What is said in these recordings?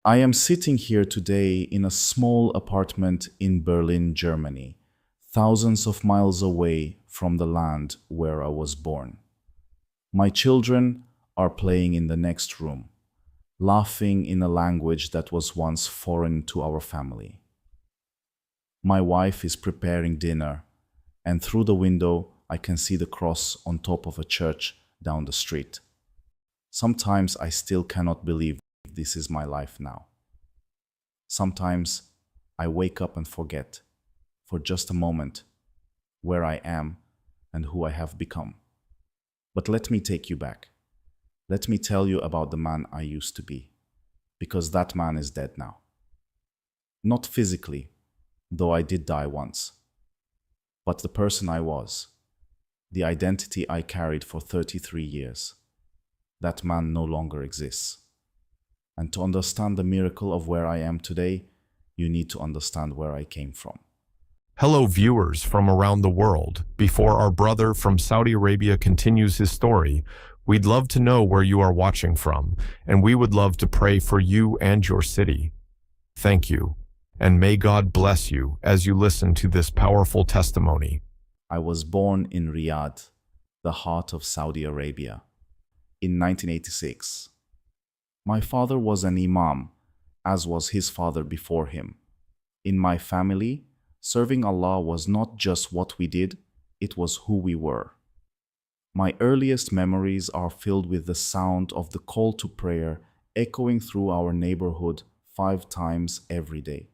I am sitting here today in a small apartment in Berlin, Germany, thousands of miles away from the land where I was born. My children are playing in the next room, laughing in a language that was once foreign to our family. My wife is preparing dinner, and through the window I can see the cross on top of a church down the street. Sometimes I still cannot believe this is my life now. Sometimes I wake up and forget, for just a moment, where I am and who I have become. But let me take you back. Let me tell you about the man I used to be, because that man is dead now. Not physically, though I did die once, but the person I was, the identity I carried for 33 years. That man no longer exists. And to understand the miracle of where I am today, you need to understand where I came from. Hello, viewers from around the world. Before our brother from Saudi Arabia continues his story, we'd love to know where you are watching from, and we would love to pray for you and your city. Thank you, and may God bless you as you listen to this powerful testimony. I was born in Riyadh, the heart of Saudi Arabia, in 1986. My father was an imam, as was his father before him. In my family, serving Allah was not just what we did, it was who we were. My earliest memories are filled with the sound of the call to prayer echoing through our neighborhood 5 times every day.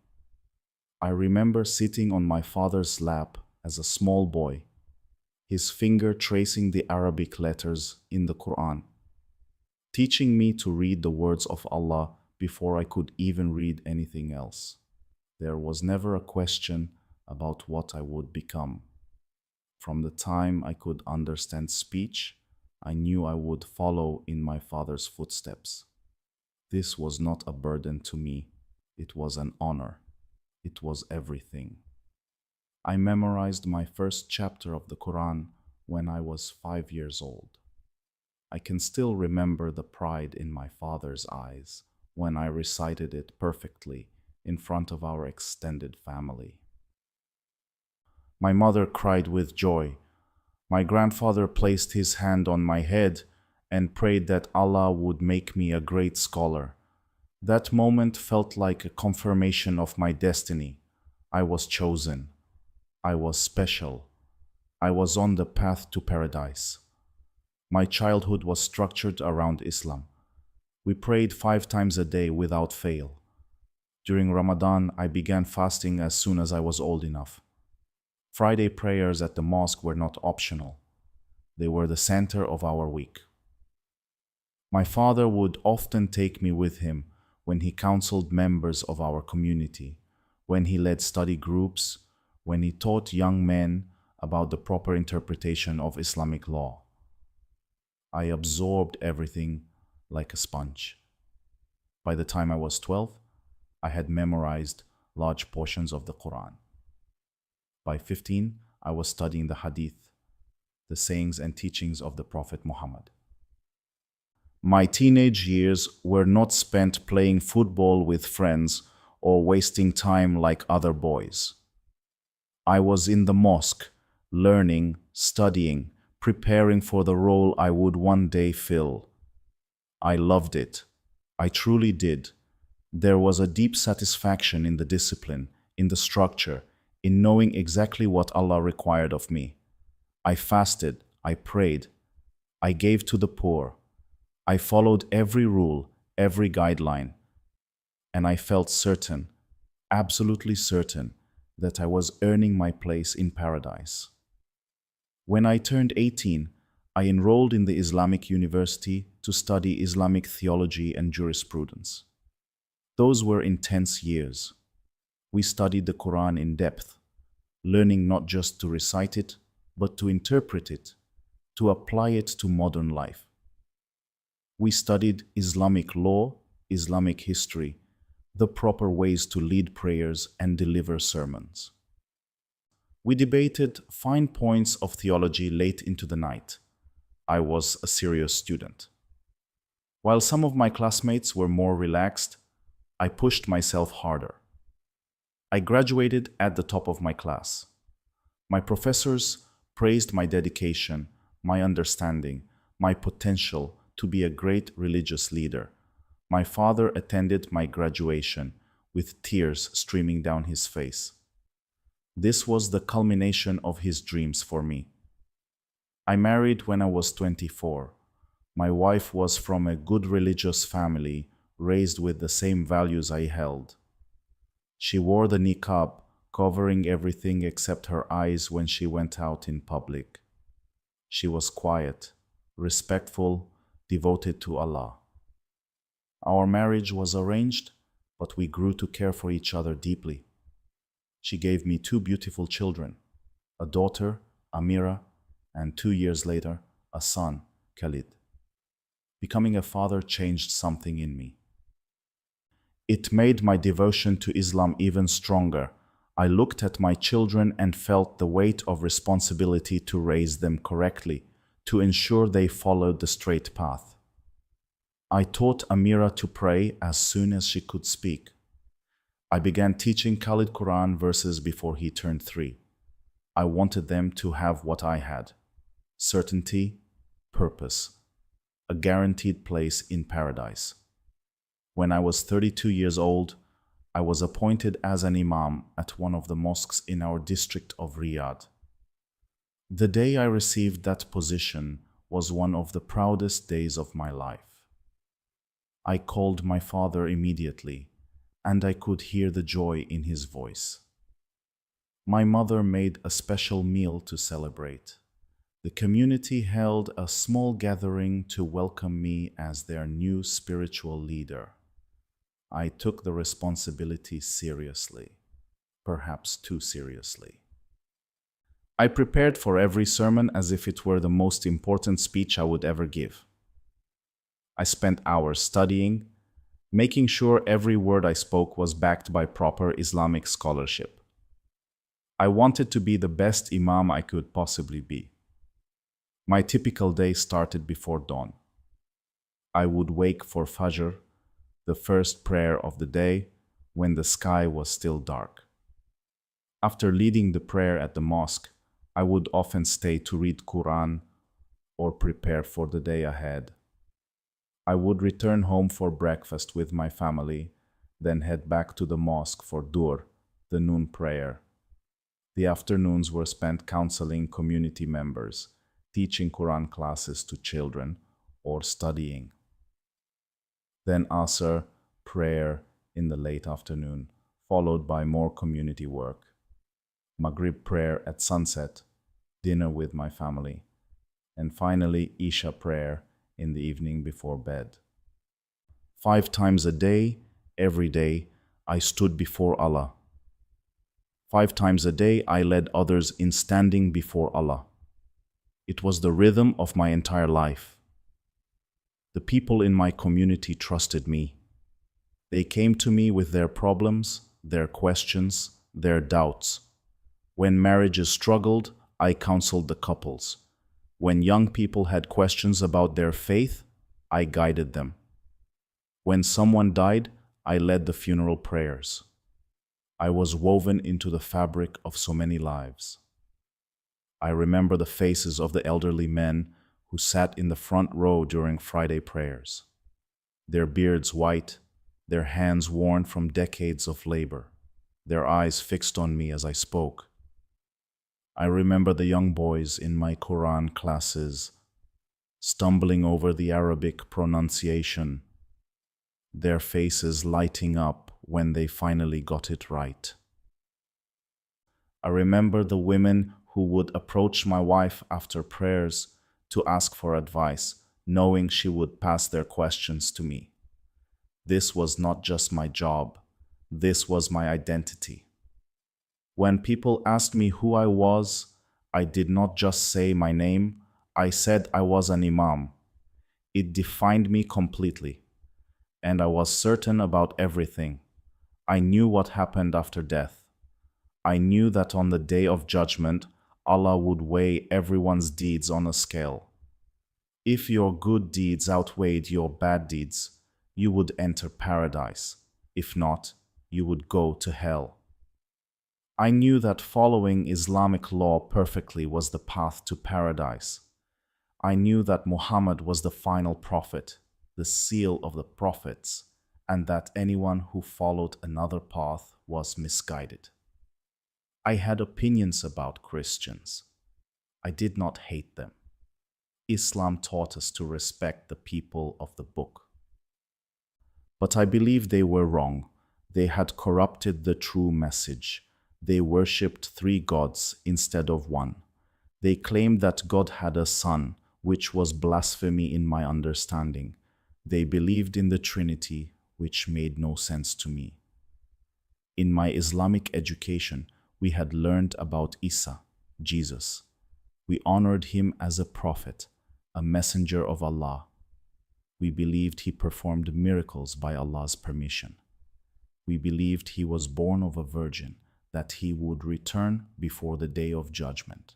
I remember sitting on my father's lap as a small boy, his finger tracing the Arabic letters in the Quran, teaching me to read the words of Allah before I could even read anything else. There was never a question about what I would become. From the time I could understand speech, I knew I would follow in my father's footsteps. This was not a burden to me, it was an honor. It was everything. I memorized my first chapter of the Quran when I was 5 years old. I can still remember the pride in my father's eyes when I recited it perfectly in front of our extended family. My mother cried with joy. My grandfather placed his hand on my head and prayed that Allah would make me a great scholar. That moment felt like a confirmation of my destiny. I was chosen. I was special. I was on the path to paradise. My childhood was structured around Islam. We prayed 5 times a day without fail. During Ramadan, I began fasting as soon as I was old enough. Friday prayers at the mosque were not optional. They were the center of our week. My father would often take me with him when he counseled members of our community, when he led study groups, when he taught young men about the proper interpretation of Islamic law. I absorbed everything like a sponge. By the time I was 12, I had memorized large portions of the Quran. By 15, I was studying the Hadith, the sayings and teachings of the Prophet Muhammad. My teenage years were not spent playing football with friends or wasting time like other boys. I was in the mosque, learning, studying, preparing for the role I would one day fill. I loved it. I truly did. There was a deep satisfaction in the discipline, in the structure, in knowing exactly what Allah required of me. I fasted, I prayed, I gave to the poor, I followed every rule, every guideline, and I felt certain, absolutely certain, that I was earning my place in paradise. When I turned 18, I enrolled in the Islamic University to study Islamic theology and jurisprudence. Those were intense years. We studied the Quran in depth, learning not just to recite it, but to interpret it, to apply it to modern life. We studied Islamic law, Islamic history, the proper ways to lead prayers and deliver sermons. We debated fine points of theology late into the night. I was a serious student. While some of my classmates were more relaxed, I pushed myself harder. I graduated at the top of my class. My professors praised my dedication, my understanding, my potential to be a great religious leader. My father attended my graduation with tears streaming down his face. This was the culmination of his dreams for me. I married when I was 24. My wife was from a good religious family, raised with the same values I held. She wore the niqab, covering everything except her eyes when she went out in public. She was quiet, respectful, devoted to Allah. Our marriage was arranged, but we grew to care for each other deeply. She gave me two beautiful children, a daughter, Amira, and 2 years later, a son, Khalid. Becoming a father changed something in me. It made my devotion to Islam even stronger. I looked at my children and felt the weight of responsibility to raise them correctly, to ensure they followed the straight path. I taught Amira to pray as soon as she could speak. I began teaching Khalid Quran verses before he turned 3. I wanted them to have what I had: certainty, purpose, a guaranteed place in paradise. When I was 32 years old, I was appointed as an imam at one of the mosques in our district of Riyadh. The day I received that position was one of the proudest days of my life. I called my father immediately, and I could hear the joy in his voice. My mother made a special meal to celebrate. The community held a small gathering to welcome me as their new spiritual leader. I took the responsibility seriously, perhaps too seriously. I prepared for every sermon as if it were the most important speech I would ever give. I spent hours studying, making sure every word I spoke was backed by proper Islamic scholarship. I wanted to be the best imam I could possibly be. My typical day started before dawn. I would wake for Fajr, the first prayer of the day, when the sky was still dark. After leading the prayer at the mosque, I would often stay to read Quran or prepare for the day ahead. I would return home for breakfast with my family, then head back to the mosque for Dur, the noon prayer. The afternoons were spent counseling community members, teaching Quran classes to children, or studying. Then Asr, prayer in the late afternoon, followed by more community work. Maghrib prayer at sunset, dinner with my family, and finally Isha prayer in the evening before bed. 5 times a day, every day, I stood before Allah. 5 times a day, I led others in standing before Allah. It was the rhythm of my entire life. The people in my community trusted me. They came to me with their problems, their questions, their doubts. When marriages struggled, I counseled the couples. When young people had questions about their faith, I guided them. When someone died, I led the funeral prayers. I was woven into the fabric of so many lives. I remember the faces of the elderly men who sat in the front row during Friday prayers, their beards white, their hands worn from decades of labor, their eyes fixed on me as I spoke. I remember the young boys in my Quran classes, stumbling over the Arabic pronunciation, their faces lighting up when they finally got it right. I remember the women who would approach my wife after prayers to ask for advice, knowing she would pass their questions to me. This was not just my job, this was my identity. When people asked me who I was, I did not just say my name, I said I was an imam. It defined me completely, and I was certain about everything. I knew what happened after death. I knew that on the day of judgment, Allah would weigh everyone's deeds on a scale. If your good deeds outweighed your bad deeds, you would enter paradise. If not, you would go to hell. I knew that following Islamic law perfectly was the path to paradise. I knew that Muhammad was the final prophet, the seal of the prophets, and that anyone who followed another path was misguided. I had opinions about Christians. I did not hate them. Islam taught us to respect the people of the book. But I believe they were wrong. They had corrupted the true message. They worshipped three gods instead of one. They claimed that God had a son, which was blasphemy in my understanding. They believed in the Trinity, which made no sense to me. In my Islamic education, we had learned about Isa, Jesus. We honored him as a prophet, a messenger of Allah. We believed he performed miracles by Allah's permission. We believed he was born of a virgin, that he would return before the day of judgment.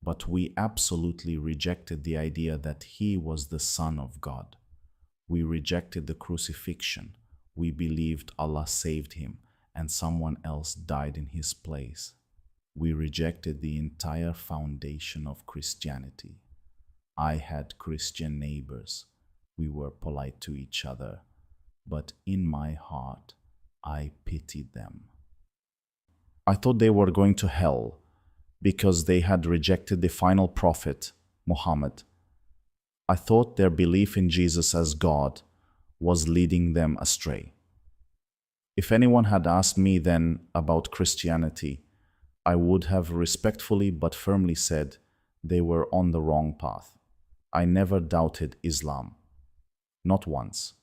But we absolutely rejected the idea that he was the Son of God. We rejected the crucifixion. We believed Allah saved him and someone else died in his place. We rejected the entire foundation of Christianity. I had Christian neighbors. We were polite to each other, but in my heart, I pitied them. I thought they were going to hell because they had rejected the final prophet, Muhammad. I thought their belief in Jesus as God was leading them astray. If anyone had asked me then about Christianity, I would have respectfully but firmly said they were on the wrong path. I never doubted Islam. Not once.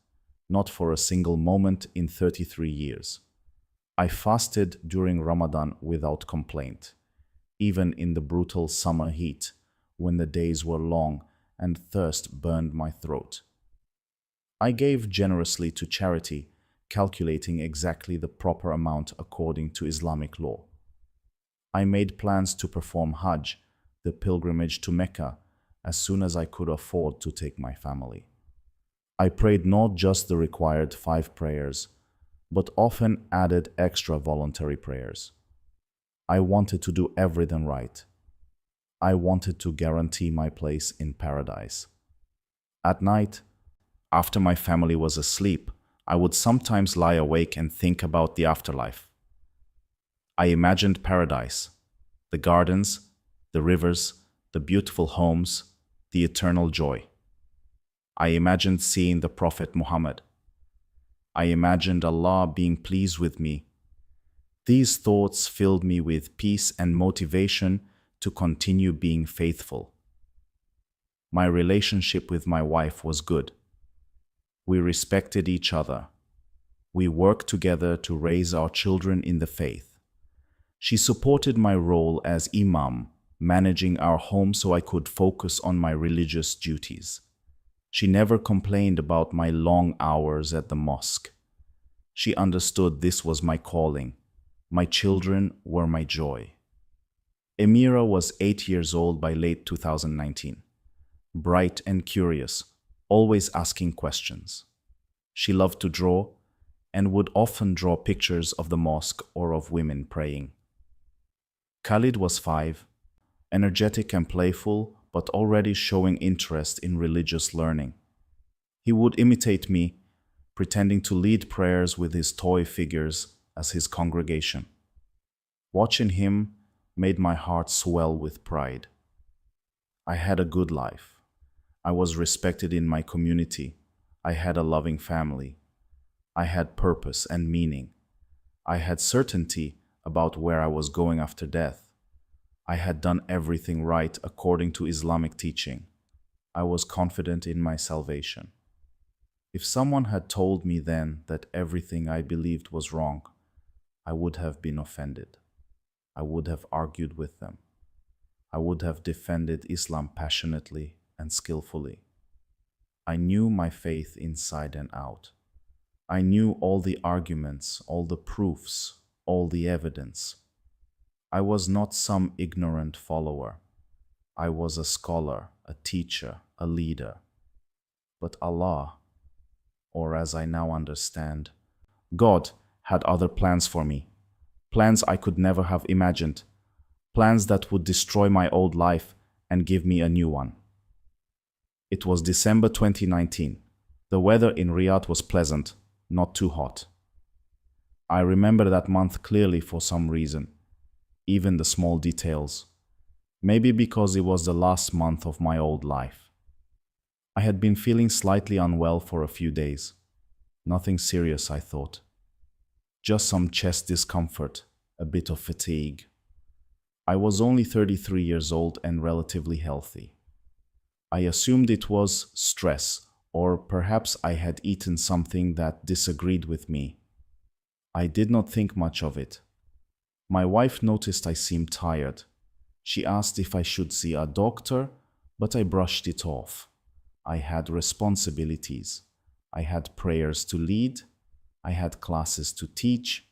Not for a single moment in 33 years. I fasted during Ramadan without complaint, even in the brutal summer heat, when the days were long and thirst burned my throat. I gave generously to charity, calculating exactly the proper amount according to Islamic law. I made plans to perform Hajj, the pilgrimage to Mecca, as soon as I could afford to take my family. I prayed not just the required 5 prayers, but often added extra voluntary prayers. I wanted to do everything right. I wanted to guarantee my place in paradise. At night, after my family was asleep, I would sometimes lie awake and think about the afterlife. I imagined paradise, the gardens, the rivers, the beautiful homes, the eternal joy. I imagined seeing the Prophet Muhammad. I imagined Allah being pleased with me. These thoughts filled me with peace and motivation to continue being faithful. My relationship with my wife was good. We respected each other. We worked together to raise our children in the faith. She supported my role as Imam, managing our home so I could focus on my religious duties. She never complained about my long hours at the mosque. She understood this was my calling. My children were my joy. Emira was 8 years old by late 2019. Bright and curious, always asking questions. She loved to draw and would often draw pictures of the mosque or of women praying. Khalid was 5, energetic and playful, but already showing interest in religious learning. He would imitate me, pretending to lead prayers with his toy figures as his congregation. Watching him made my heart swell with pride. I had a good life. I was respected in my community. I had a loving family. I had purpose and meaning. I had certainty about where I was going after death. I had done everything right according to Islamic teaching. I was confident in my salvation. If someone had told me then that everything I believed was wrong, I would have been offended. I would have argued with them. I would have defended Islam passionately and skillfully. I knew my faith inside and out. I knew all the arguments, all the proofs, all the evidence. I was not some ignorant follower. I was a scholar, a teacher, a leader. But Allah, or as I now understand, God had other plans for me, plans I could never have imagined, plans that would destroy my old life and give me a new one. It was December 2019. The weather in Riyadh was pleasant, not too hot. I remember that month clearly for some reason, even the small details. Maybe because it was the last month of my old life. I had been feeling slightly unwell for a few days. Nothing serious, I thought. Just some chest discomfort, a bit of fatigue. I was only 33 years old and relatively healthy. I assumed it was stress, or perhaps I had eaten something that disagreed with me. I did not think much of it. My wife noticed I seemed tired. She asked if I should see a doctor, but I brushed it off. I had responsibilities. I had prayers to lead. I had classes to teach.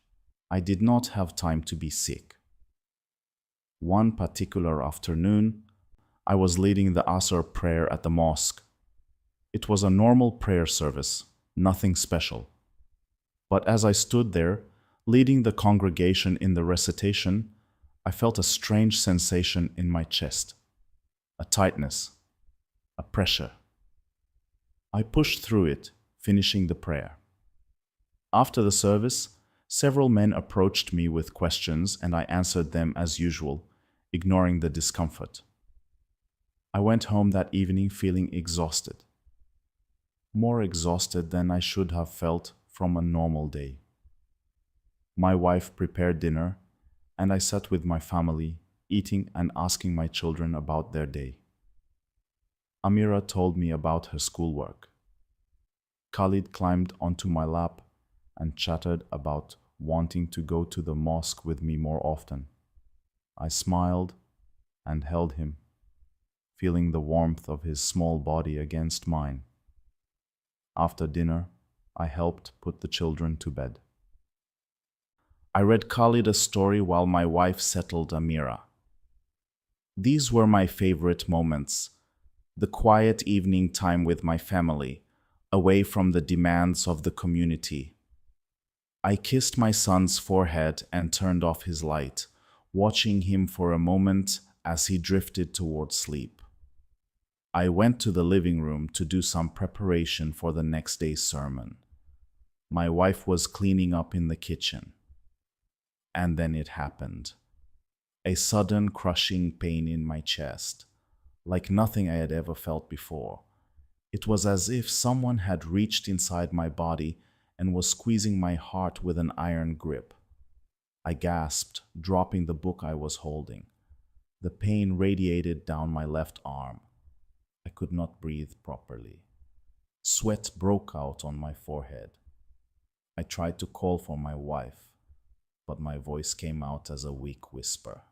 I did not have time to be sick. One particular afternoon, I was leading the Asr prayer at the mosque. It was a normal prayer service, nothing special. But as I stood there, leading the congregation in the recitation, I felt a strange sensation in my chest, a tightness, a pressure. I pushed through it, finishing the prayer. After the service, several men approached me with questions and I answered them as usual, ignoring the discomfort. I went home that evening feeling exhausted. More exhausted than I should have felt from a normal day. My wife prepared dinner, and I sat with my family, eating and asking my children about their day. Amira told me about her schoolwork. Khalid climbed onto my lap and chattered about wanting to go to the mosque with me more often. I smiled and held him, feeling the warmth of his small body against mine. After dinner, I helped put the children to bed. I read Khalid a story while my wife settled Amira. These were my favorite moments, the quiet evening time with my family, away from the demands of the community. I kissed my son's forehead and turned off his light, watching him for a moment as he drifted towards sleep. I went to the living room to do some preparation for the next day's sermon. My wife was cleaning up in the kitchen. And then it happened. A sudden crushing pain in my chest, like nothing I had ever felt before. It was as if someone had reached inside my body and was squeezing my heart with an iron grip. I gasped, dropping the book I was holding. The pain radiated down my left arm. I could not breathe properly. Sweat broke out on my forehead. I tried to call for my wife, but my voice came out as a weak whisper.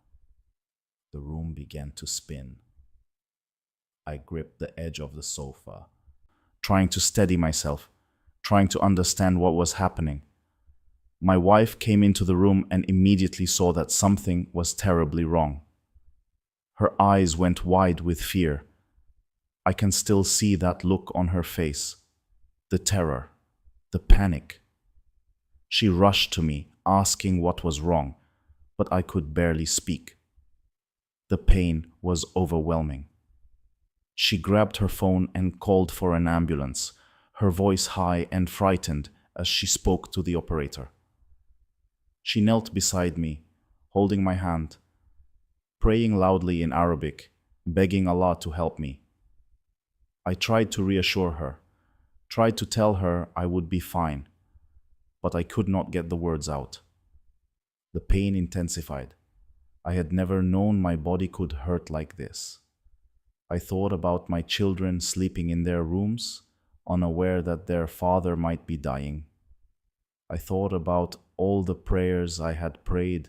The room began to spin. I gripped the edge of the sofa, trying to steady myself, trying to understand what was happening. My wife came into the room and immediately saw that something was terribly wrong. Her eyes went wide with fear. I can still see that look on her face, the terror, the panic. She rushed to me, asking what was wrong, but I could barely speak. The pain was overwhelming. She grabbed her phone and called for an ambulance, her voice high and frightened as she spoke to the operator. She knelt beside me, holding my hand, praying loudly in Arabic, begging Allah to help me. I tried to reassure her, tried to tell her I would be fine, but I could not get the words out. The pain intensified. I had never known my body could hurt like this. I thought about my children sleeping in their rooms, unaware that their father might be dying. I thought about all the prayers I had prayed,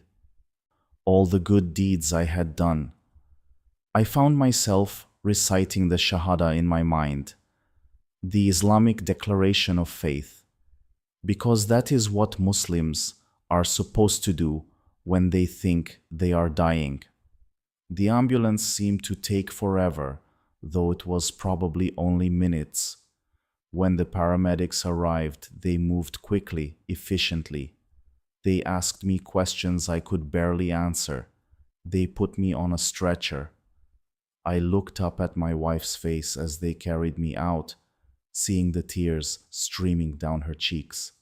all the good deeds I had done. I found myself reciting the Shahada in my mind, the Islamic declaration of faith, because that is what Muslims are supposed to do when they think they are dying. The ambulance seemed to take forever, though it was probably only minutes. When the paramedics arrived, they moved quickly, efficiently. They asked me questions I could barely answer. They put me on a stretcher. I looked up at my wife's face as they carried me out, seeing the tears streaming down her cheeks.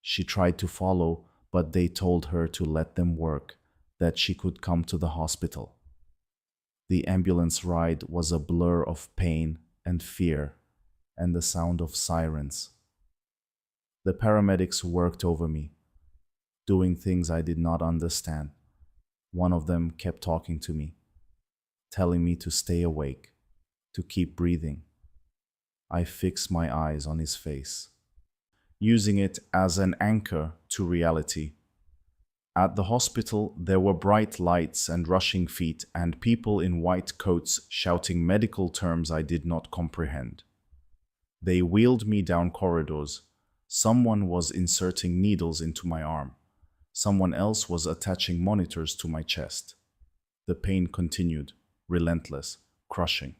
She tried to follow, but they told her to let them work, that she could come to the hospital. The ambulance ride was a blur of pain and fear and the sound of sirens. The paramedics worked over me, doing things I did not understand. One of them kept talking to me, telling me to stay awake, to keep breathing. I fixed my eyes on his face, using it as an anchor to reality. At the hospital, there were bright lights and rushing feet and people in white coats shouting medical terms I did not comprehend. They wheeled me down corridors. Someone was inserting needles into my arm. Someone else was attaching monitors to my chest. The pain continued, relentless, crushing.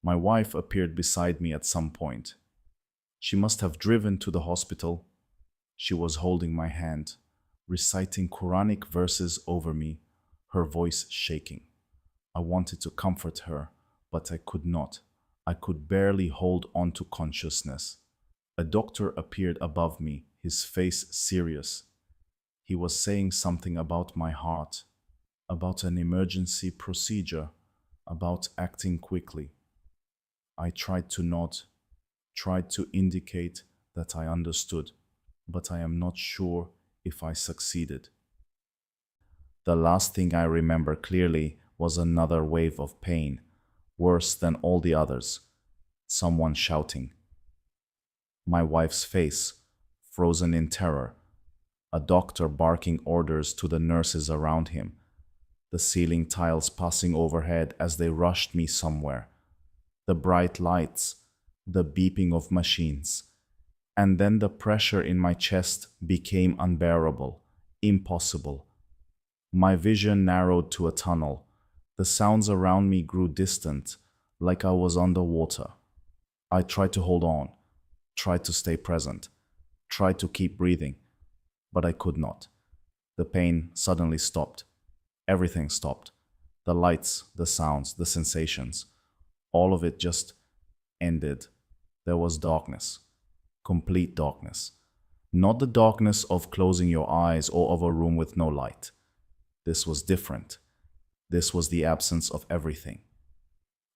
My wife appeared beside me at some point. She must have driven to the hospital. She was holding my hand, reciting Quranic verses over me, her voice shaking. I wanted to comfort her, but I could not. I could barely hold on to consciousness. A doctor appeared above me, his face serious. He was saying something about my heart, about an emergency procedure, about acting quickly. I tried to nod, tried to indicate that I understood, but I am not sure if I succeeded. The last thing I remember clearly was another wave of pain, worse than all the others. Someone shouting. My wife's face, frozen in terror. A doctor barking orders to the nurses around him. The ceiling tiles passing overhead as they rushed me somewhere. The bright lights, the beeping of machines. And then the pressure in my chest became unbearable, impossible. My vision narrowed to a tunnel. The sounds around me grew distant, like I was underwater. I tried to hold on, tried to stay present, tried to keep breathing, but I could not. The pain suddenly stopped. Everything stopped. The lights, the sounds, the sensations. All of it just ended. There was darkness. Complete darkness. Not the darkness of closing your eyes or of a room with no light. This was different. This was the absence of everything.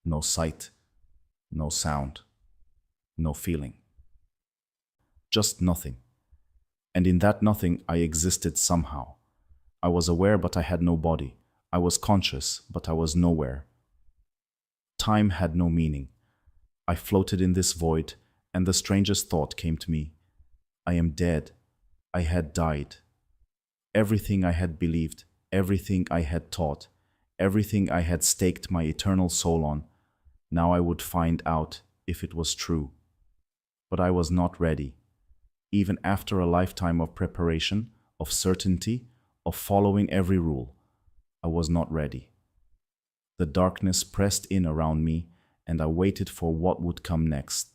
No sight, no sound, no feeling. Just nothing. And in that nothing, I existed somehow. I was aware, but I had no body. I was conscious, but I was nowhere. Time had no meaning. I floated in this void, and the strangest thought came to me. I am dead. I had died. Everything I had believed, everything I had taught, everything I had staked my eternal soul on, now I would find out if it was true. But I was not ready. Even after a lifetime of preparation, of certainty, of following every rule, I was not ready. The darkness pressed in around me, and I waited for what would come next.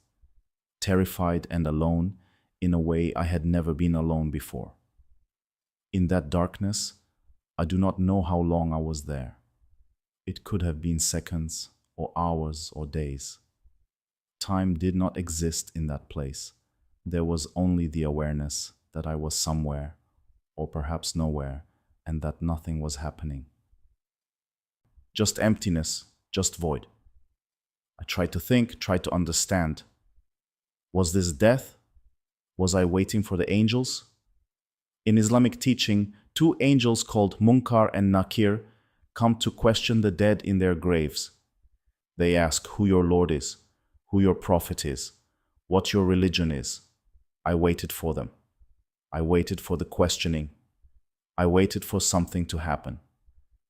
Terrified and alone, in a way I had never been alone before. In that darkness, I do not know how long I was there. It could have been seconds, or hours, or days. Time did not exist in that place. There was only the awareness that I was somewhere, or perhaps nowhere, and that nothing was happening. Just emptiness, just void. I tried to think, tried to understand. Was this death? Was I waiting for the angels? In Islamic teaching, two angels called Munkar and Nakir come to question the dead in their graves. They ask who your Lord is, who your prophet is, what your religion is. I waited for them. I waited for the questioning. I waited for something to happen.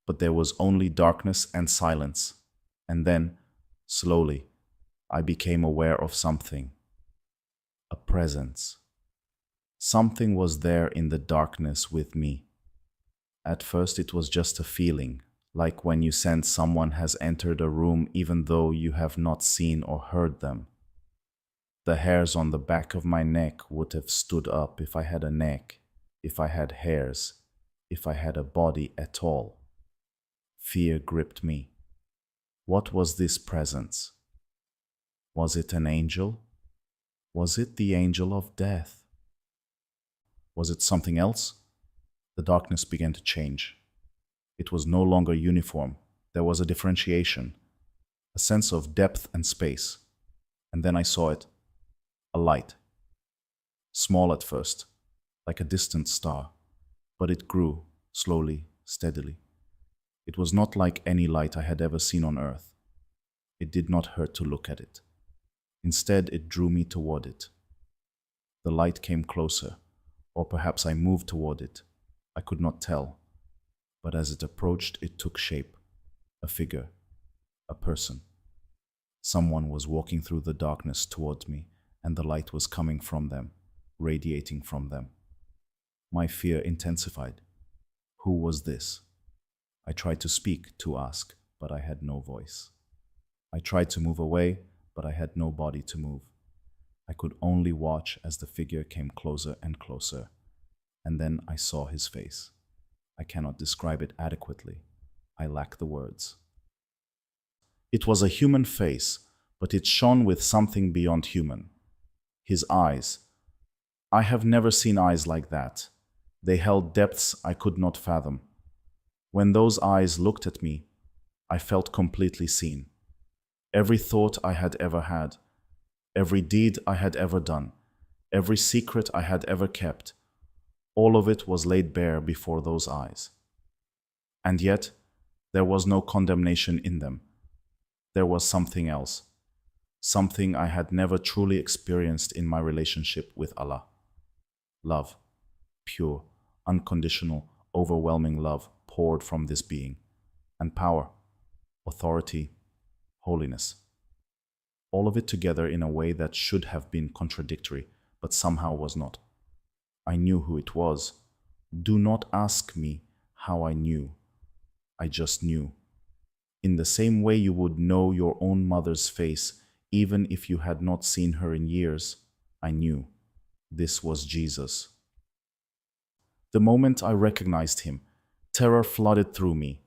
But there was only darkness and silence. And then, slowly, I became aware of something. A presence. Something was there in the darkness with me. At first it was just a feeling, like when you sense someone has entered a room even though you have not seen or heard them. The hairs on the back of my neck would have stood up if I had a neck, if I had hairs, if I had a body at all. Fear gripped me. What was this presence? Was it an angel? Was it the angel of death? Was it something else? The darkness began to change. It was no longer uniform. There was a differentiation, a sense of depth and space. And then I saw it, a light. Small at first, like a distant star, but it grew, slowly, steadily. It was not like any light I had ever seen on earth. It did not hurt to look at it. Instead, it drew me toward it. The light came closer, or perhaps I moved toward it. I could not tell. But as it approached, it took shape. A figure, a person. Someone was walking through the darkness toward me, and the light was coming from them, radiating from them. My fear intensified. Who was this? I tried to speak, to ask, but I had no voice. I tried to move away, but I had no body to move. I could only watch as the figure came closer and closer, and then I saw his face. I cannot describe it adequately. I lack the words. It was a human face, but it shone with something beyond human. His eyes. I have never seen eyes like that. They held depths I could not fathom. When those eyes looked at me, I felt completely seen. Every thought I had ever had, every deed I had ever done, every secret I had ever kept, all of it was laid bare before those eyes. And yet, there was no condemnation in them. There was something else, something I had never truly experienced in my relationship with Allah. Love, pure, unconditional, overwhelming love poured from this being, and power, authority, holiness. All of it together in a way that should have been contradictory, but somehow was not. I knew who it was. Do not ask me how I knew. I just knew. In the same way you would know your own mother's face, even if you had not seen her in years, I knew. This was Jesus. The moment I recognized him, terror flooded through me.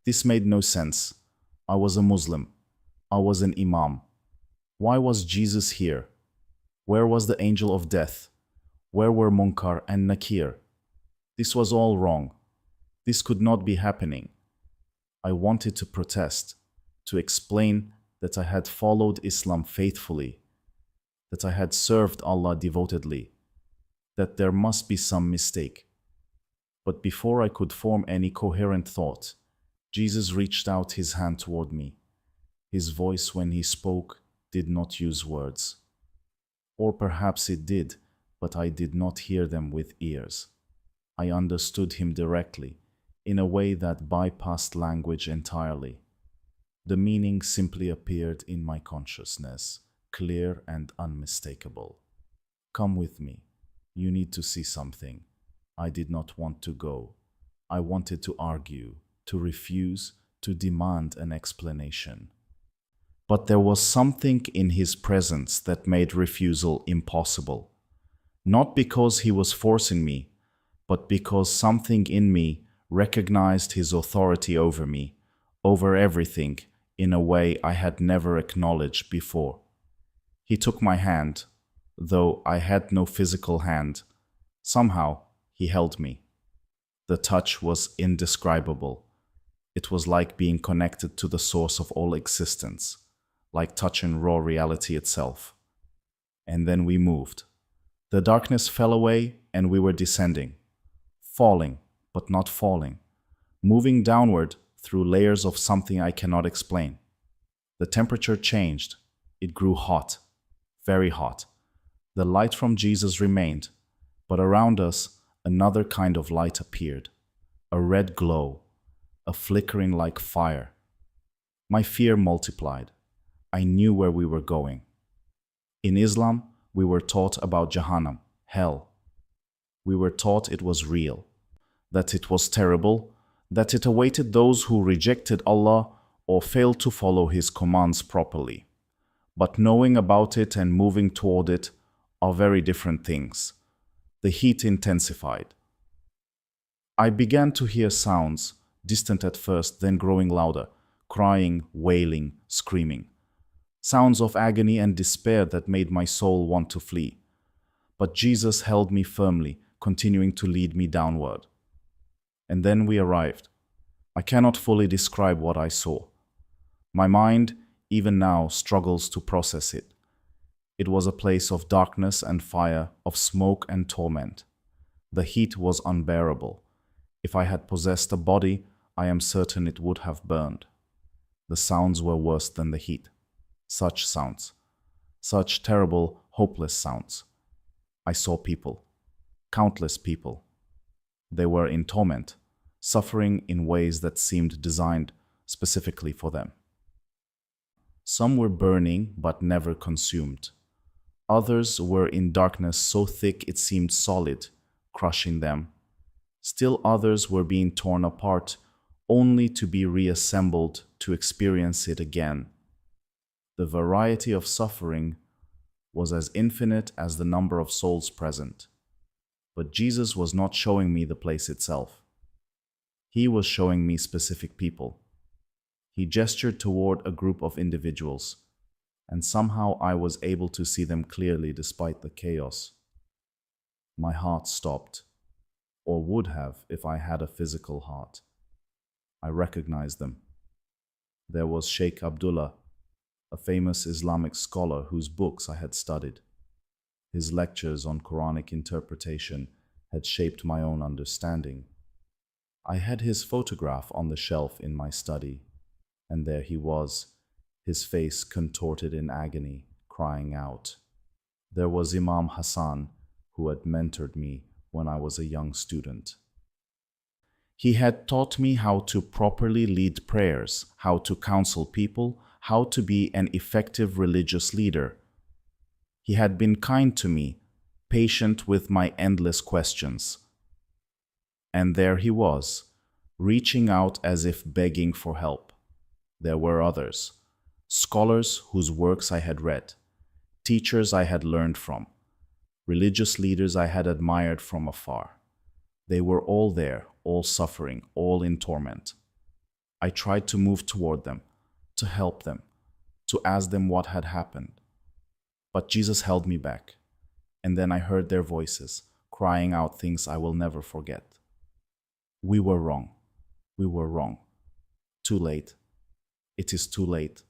This made no sense. I was a Muslim. I was an Imam. Why was Jesus here? Where was the angel of death? Where were Munkar and Nakir? This was all wrong. This could not be happening. I wanted to protest, to explain that I had followed Islam faithfully, that I had served Allah devotedly, that there must be some mistake. But before I could form any coherent thought, Jesus reached out his hand toward me. His voice, when he spoke, did not use words. Or perhaps it did, but I did not hear them with ears. I understood him directly, in a way that bypassed language entirely. The meaning simply appeared in my consciousness, clear and unmistakable. Come with me. You need to see something. I did not want to go. I wanted to argue, to refuse, to demand an explanation. But there was something in his presence that made refusal impossible. Not because he was forcing me, but because something in me recognized his authority over me, over everything, in a way I had never acknowledged before. He took my hand, though I had no physical hand. Somehow, he held me. The touch was indescribable. It was like being connected to the source of all existence, like touching raw reality itself. And then we moved. The darkness fell away and we were descending, falling, but not falling, moving downward through layers of something I cannot explain. The temperature changed. It grew hot, very hot. The light from Jesus remained, but around us another kind of light appeared, a red glow, a flickering like fire. My fear multiplied. I knew where we were going. In Islam, we were taught about Jahannam, hell. We were taught it was real, that it was terrible, that it awaited those who rejected Allah or failed to follow His commands properly. but knowing about it and moving toward it are very different things. The heat intensified. I began to hear sounds, distant at first, then growing louder, crying, wailing, screaming. Sounds of agony and despair that made my soul want to flee. But Jesus held me firmly, continuing to lead me downward. And then we arrived. I cannot fully describe what I saw. My mind, even now, struggles to process it. It was a place of darkness and fire, of smoke and torment. The heat was unbearable. If I had possessed a body, I am certain it would have burned. The sounds were worse than the heat. Such sounds. Such terrible, hopeless sounds. I saw people. Countless people. They were in torment, suffering in ways that seemed designed specifically for them. Some were burning but never consumed. Others were in darkness so thick it seemed solid, crushing them. Still others were being torn apart, only to be reassembled to experience it again. The variety of suffering was as infinite as the number of souls present. But Jesus was not showing me the place itself. He was showing me specific people. He gestured toward a group of individuals, and somehow I was able to see them clearly despite the chaos. My heart stopped, or would have if I had a physical heart. I recognized them. There was Sheikh Abdullah, a famous Islamic scholar whose books I had studied. His lectures on Quranic interpretation had shaped my own understanding. I had his photograph on the shelf in my study, and there he was, his face contorted in agony, crying out. There was Imam Hassan, who had mentored me when I was a young student. He had taught me how to properly lead prayers, how to counsel people, how to be an effective religious leader. He had been kind to me, patient with my endless questions. And there he was, reaching out as if begging for help. There were others, scholars whose works I had read, teachers I had learned from, religious leaders I had admired from afar. They were all there, all suffering, all in torment. I tried to move toward them, to help them, to ask them what had happened. But Jesus held me back, and then I heard their voices, crying out things I will never forget. We were wrong. We were wrong. Too late. It is too late.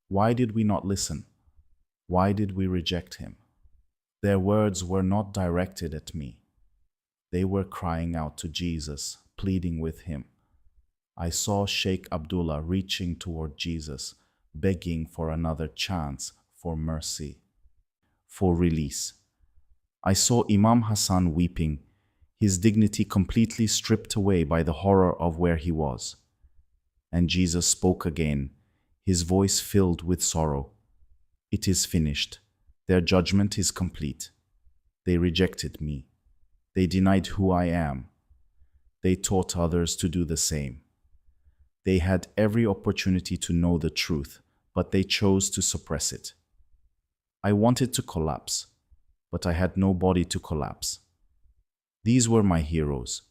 Why did we not listen? Why did we reject him? Their words were not directed at me. They were crying out to Jesus, pleading with him. I saw Sheikh Abdullah reaching toward Jesus, begging for another chance, for mercy, for release. I saw Imam Hassan weeping, his dignity completely stripped away by the horror of where he was. And Jesus spoke again, his voice filled with sorrow. It is finished. Their judgment is complete. They rejected me. They denied who I am. They taught others to do the same. They had every opportunity to know the truth, but they chose to suppress it. I wanted to collapse, but I had no body to collapse. These were my heroes.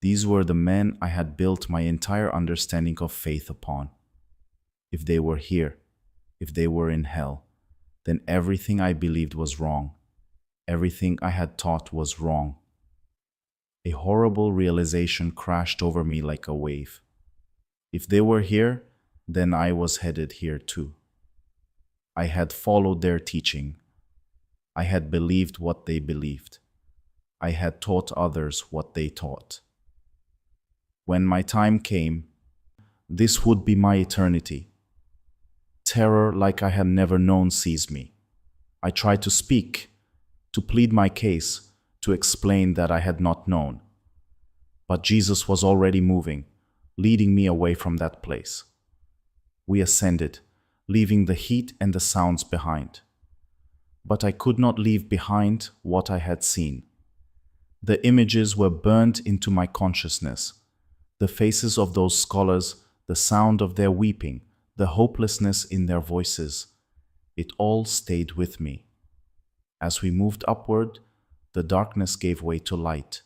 These were the men I had built my entire understanding of faith upon. If they were here, if they were in hell, then everything I believed was wrong. Everything I had taught was wrong. A horrible realization crashed over me like a wave. If they were here, then I was headed here too. I had followed their teaching. I had believed what they believed. I had taught others what they taught. When my time came, this would be my eternity. Terror like I had never known seized me. I tried to speak, to plead my case, to explain that I had not known. But Jesus was already moving, leading me away from that place. We ascended, leaving the heat and the sounds behind. But I could not leave behind what I had seen. The images were burned into my consciousness. The faces of those scholars, the sound of their weeping, the hopelessness in their voices. It all stayed with me. As we moved upward, the darkness gave way to light,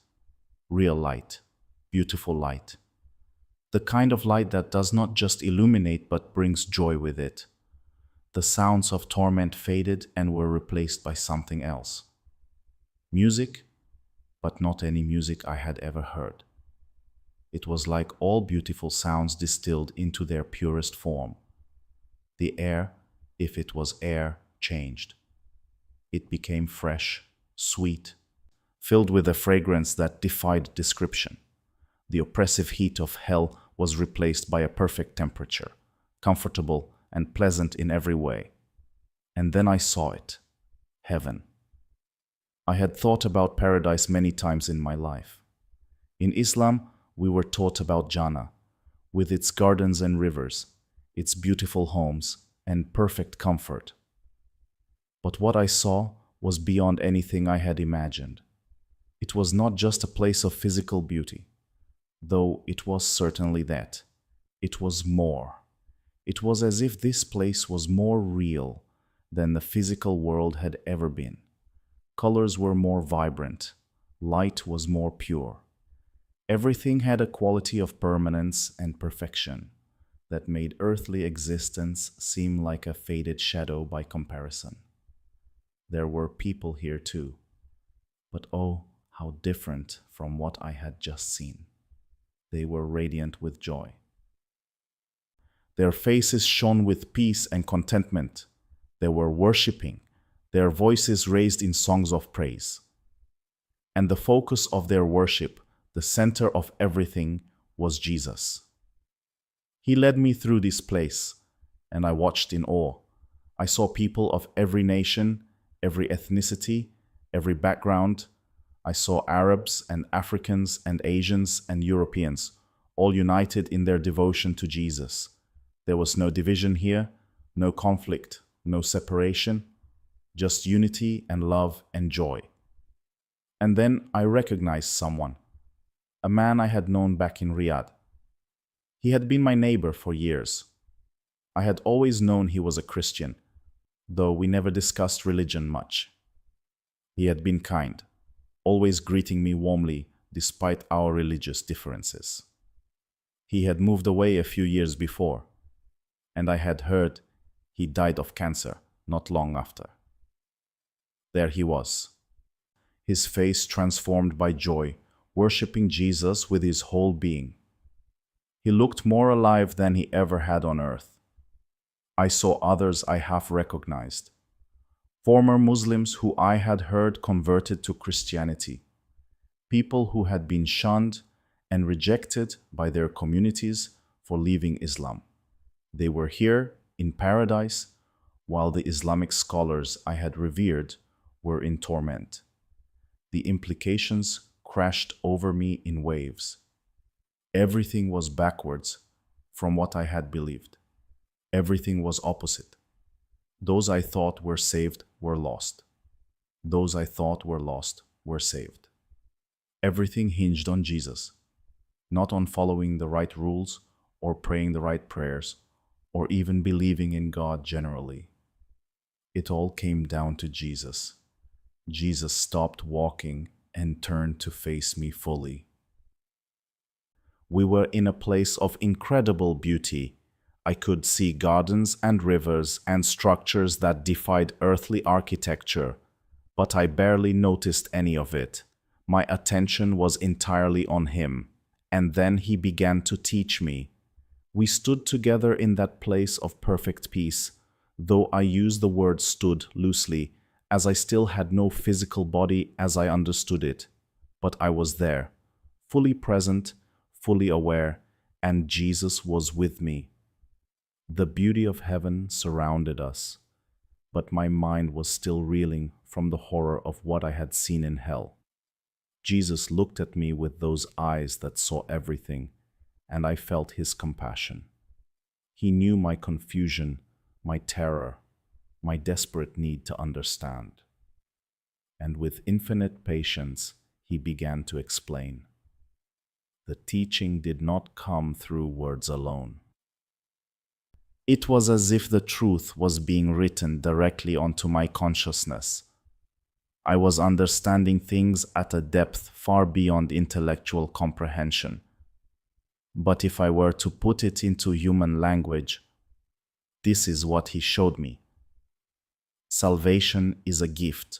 real light, beautiful light. The kind of light that does not just illuminate but brings joy with it. The sounds of torment faded and were replaced by something else. Music, but not any music I had ever heard. It was like all beautiful sounds distilled into their purest form. The air, if it was air, changed. It became fresh, sweet, filled with a fragrance that defied description. The oppressive heat of hell was replaced by a perfect temperature, comfortable and pleasant in every way. And then I saw it, heaven. I had thought about paradise many times in my life. In Islam, we were taught about Jannah, with its gardens and rivers, its beautiful homes, and perfect comfort. But what I saw was beyond anything I had imagined. It was not just a place of physical beauty, though it was certainly that. It was more. It was as if this place was more real than the physical world had ever been. Colors were more vibrant. Light was more pure. Everything had a quality of permanence and perfection that made earthly existence seem like a faded shadow by comparison. There were people here too, but oh, how different from what I had just seen. They were radiant with joy. Their faces shone with peace and contentment. They were worshiping, their voices raised in songs of praise. And the focus of their worship, the center of everything, was Jesus. He led me through this place, and I watched in awe. I saw people of every nation, every ethnicity, every background. I saw Arabs and Africans and Asians and Europeans, all united in their devotion to Jesus. There was no division here, no conflict, no separation, just unity and love and joy. And then I recognized someone, a man I had known back in Riyadh. He had been my neighbor for years. I had always known he was a Christian, though we never discussed religion much. He had been kind, always greeting me warmly despite our religious differences. He had moved away a few years before, and I had heard he died of cancer not long after. There he was, his face transformed by joy, worshiping Jesus with his whole being. He looked more alive than he ever had on earth. I saw others I half recognized. Former Muslims who I had heard converted to Christianity. People who had been shunned and rejected by their communities for leaving Islam. They were here in paradise, while the Islamic scholars I had revered were in torment. The implications crashed over me in waves. Everything was backwards from what I had believed. Everything was opposite. Those I thought were saved were lost. Those I thought were lost were saved. Everything hinged on Jesus, not on following the right rules or praying the right prayers or even believing in God generally. It all came down to Jesus. Jesus stopped walking and turned to face me fully. We were in a place of incredible beauty. I could see gardens and rivers and structures that defied earthly architecture, but I barely noticed any of it. My attention was entirely on him, and then he began to teach me. We stood together in that place of perfect peace, though I use the word stood loosely, as I still had no physical body as I understood it. But I was there, fully present, fully aware, and Jesus was with me. The beauty of heaven surrounded us, but my mind was still reeling from the horror of what I had seen in hell. Jesus looked at me with those eyes that saw everything, and I felt his compassion. He knew my confusion, my terror, my desperate need to understand. And with infinite patience, he began to explain. The teaching did not come through words alone. It was as if the truth was being written directly onto my consciousness. I was understanding things at a depth far beyond intellectual comprehension. But if I were to put it into human language, this is what he showed me. Salvation is a gift.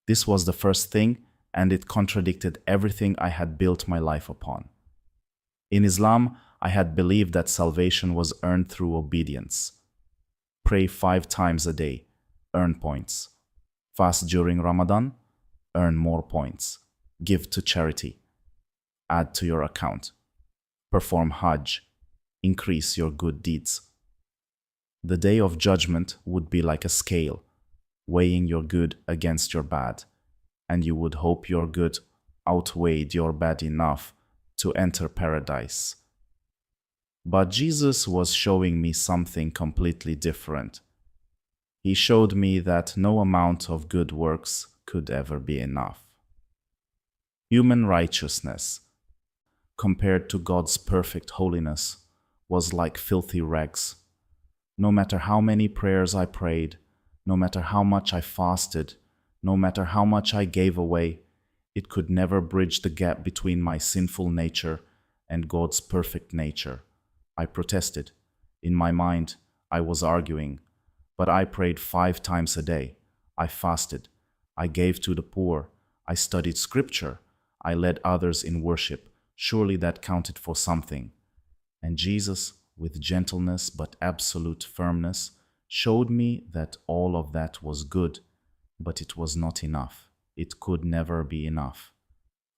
This was the first thing, and it contradicted everything I had built my life upon. In Islam, I had believed that salvation was earned through obedience. Pray 5 times a day, earn points. Fast during Ramadan, earn more points. Give to charity, add to your account. Perform Hajj, increase your good deeds. The day of judgment would be like a scale, weighing your good against your bad, and you would hope your good outweighed your bad enough to enter paradise. But Jesus was showing me something completely different. He showed me that no amount of good works could ever be enough. Human righteousness, compared to God's perfect holiness, was like filthy rags. No matter how many prayers I prayed, no matter how much I fasted, no matter how much I gave away, it could never bridge the gap between my sinful nature and God's perfect nature. I protested. In my mind, I was arguing, but I prayed 5 times a day. I fasted. I gave to the poor. I studied scripture. I led others in worship. Surely that counted for something. And Jesus, with gentleness but absolute firmness, showed me that all of that was good, but it was not enough. It could never be enough,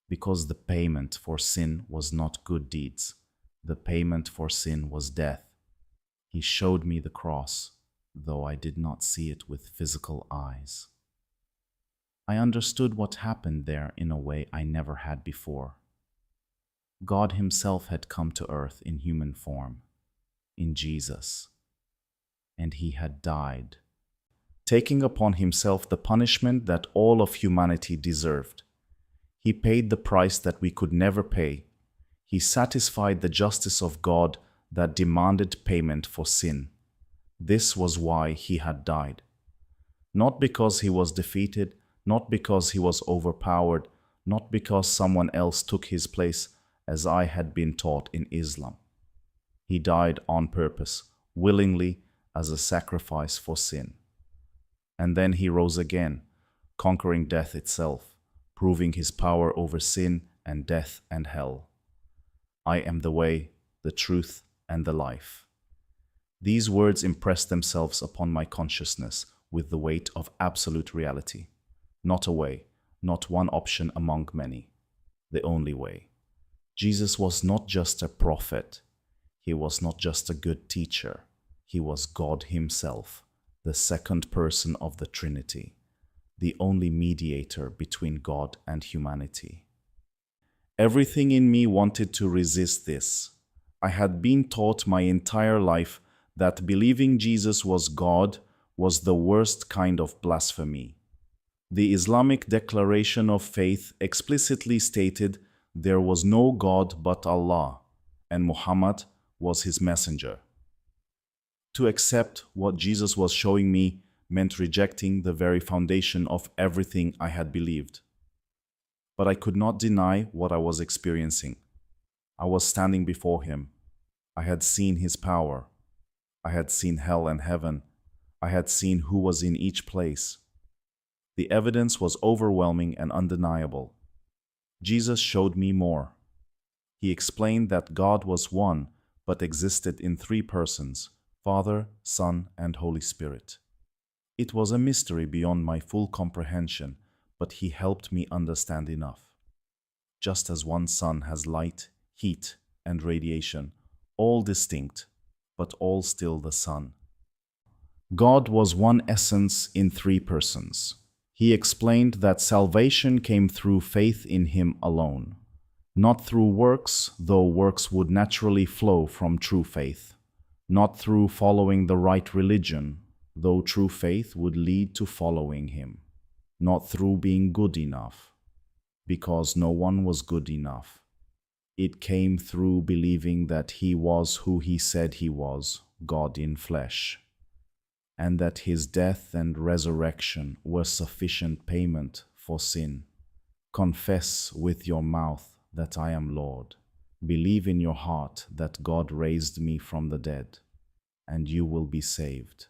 because the payment for sin was not good deeds. The payment for sin was death. He showed me the cross, though I did not see it with physical eyes. I understood what happened there in a way I never had before. God Himself had come to earth in human form, in Jesus, and He had died, taking upon Himself the punishment that all of humanity deserved. He paid the price that we could never pay. He satisfied the justice of God that demanded payment for sin. This was why He had died. Not because He was defeated, not because He was overpowered, not because someone else took His place, as I had been taught in Islam. He died on purpose, willingly, as a sacrifice for sin. And then He rose again, conquering death itself, proving His power over sin and death and hell. I am the way, the truth, and the life. These words impressed themselves upon my consciousness with the weight of absolute reality. Not a way, not one option among many, the only way. Jesus was not just a prophet. He was not just a good teacher. He was God Himself, the second person of the Trinity, the only mediator between God and humanity. Everything in me wanted to resist this. I had been taught my entire life that believing Jesus was God was the worst kind of blasphemy. The Islamic Declaration of Faith explicitly stated there was no God but Allah, and Muhammad was His messenger. To accept what Jesus was showing me meant rejecting the very foundation of everything I had believed. But I could not deny what I was experiencing. I was standing before Him. I had seen His power. I had seen hell and heaven. I had seen who was in each place. The evidence was overwhelming and undeniable. Jesus showed me more. He explained that God was one, but existed in 3 persons, Father, Son, and Holy Spirit. It was a mystery beyond my full comprehension, but He helped me understand enough. Just as one sun has light, heat, and radiation, all distinct, but all still the sun. God was one essence in 3 persons. He explained that salvation came through faith in Him alone, not through works, though works would naturally flow from true faith, not through following the right religion, though true faith would lead to following Him, not through being good enough, because no one was good enough. It came through believing that He was who He said He was, God in flesh, and that his death and resurrection were sufficient payment for sin. Confess with your mouth that I am Lord. Believe in your heart that God raised me from the dead, and you will be saved.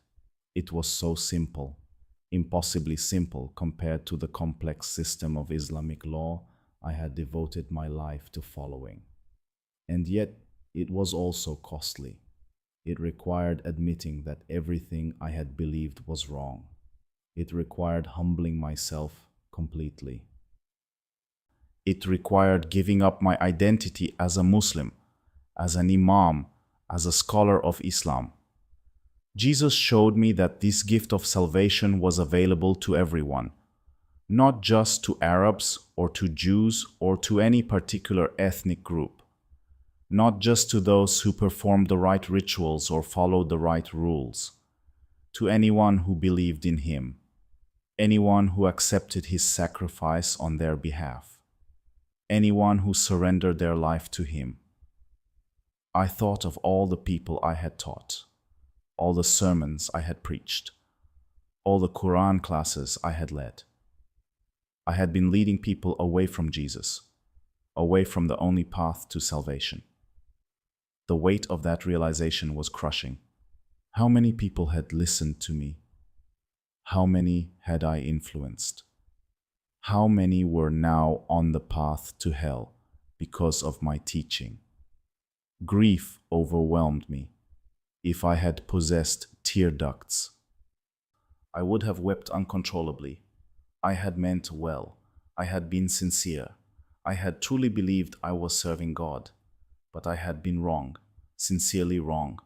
It was so simple, impossibly simple compared to the complex system of Islamic law I had devoted my life to following. And yet, it was also costly. It required admitting that everything I had believed was wrong. It required humbling myself completely. It required giving up my identity as a Muslim, as an Imam, as a scholar of Islam. Jesus showed me that this gift of salvation was available to everyone, not just to Arabs or to Jews or to any particular ethnic group, not just to those who performed the right rituals or followed the right rules, to anyone who believed in him, anyone who accepted his sacrifice on their behalf, anyone who surrendered their life to him. I thought of all the people I had taught, all the sermons I had preached, all the Quran classes I had led. I had been leading people away from Jesus, away from the only path to salvation. The weight of that realization was crushing. How many people had listened to me? How many had I influenced? How many were now on the path to hell because of my teaching? Grief overwhelmed me. If I had possessed tear ducts, I would have wept uncontrollably. I had meant well. I had been sincere. I had truly believed I was serving God. But I had been wrong, sincerely wrong,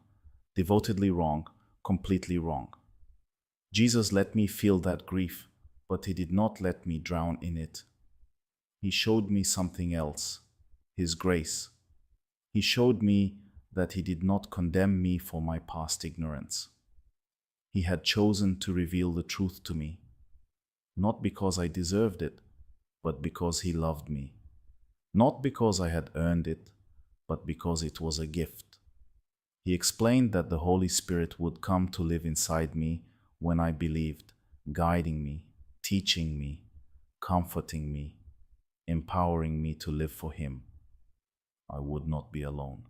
devotedly wrong, completely wrong. Jesus let me feel that grief, but he did not let me drown in it. He showed me something else, his grace. He showed me that he did not condemn me for my past ignorance. He had chosen to reveal the truth to me, not because I deserved it, but because he loved me. Not because I had earned it, but because it was a gift. He explained that the Holy Spirit would come to live inside me when I believed, guiding me, teaching me, comforting me, empowering me to live for him. I would not be alone.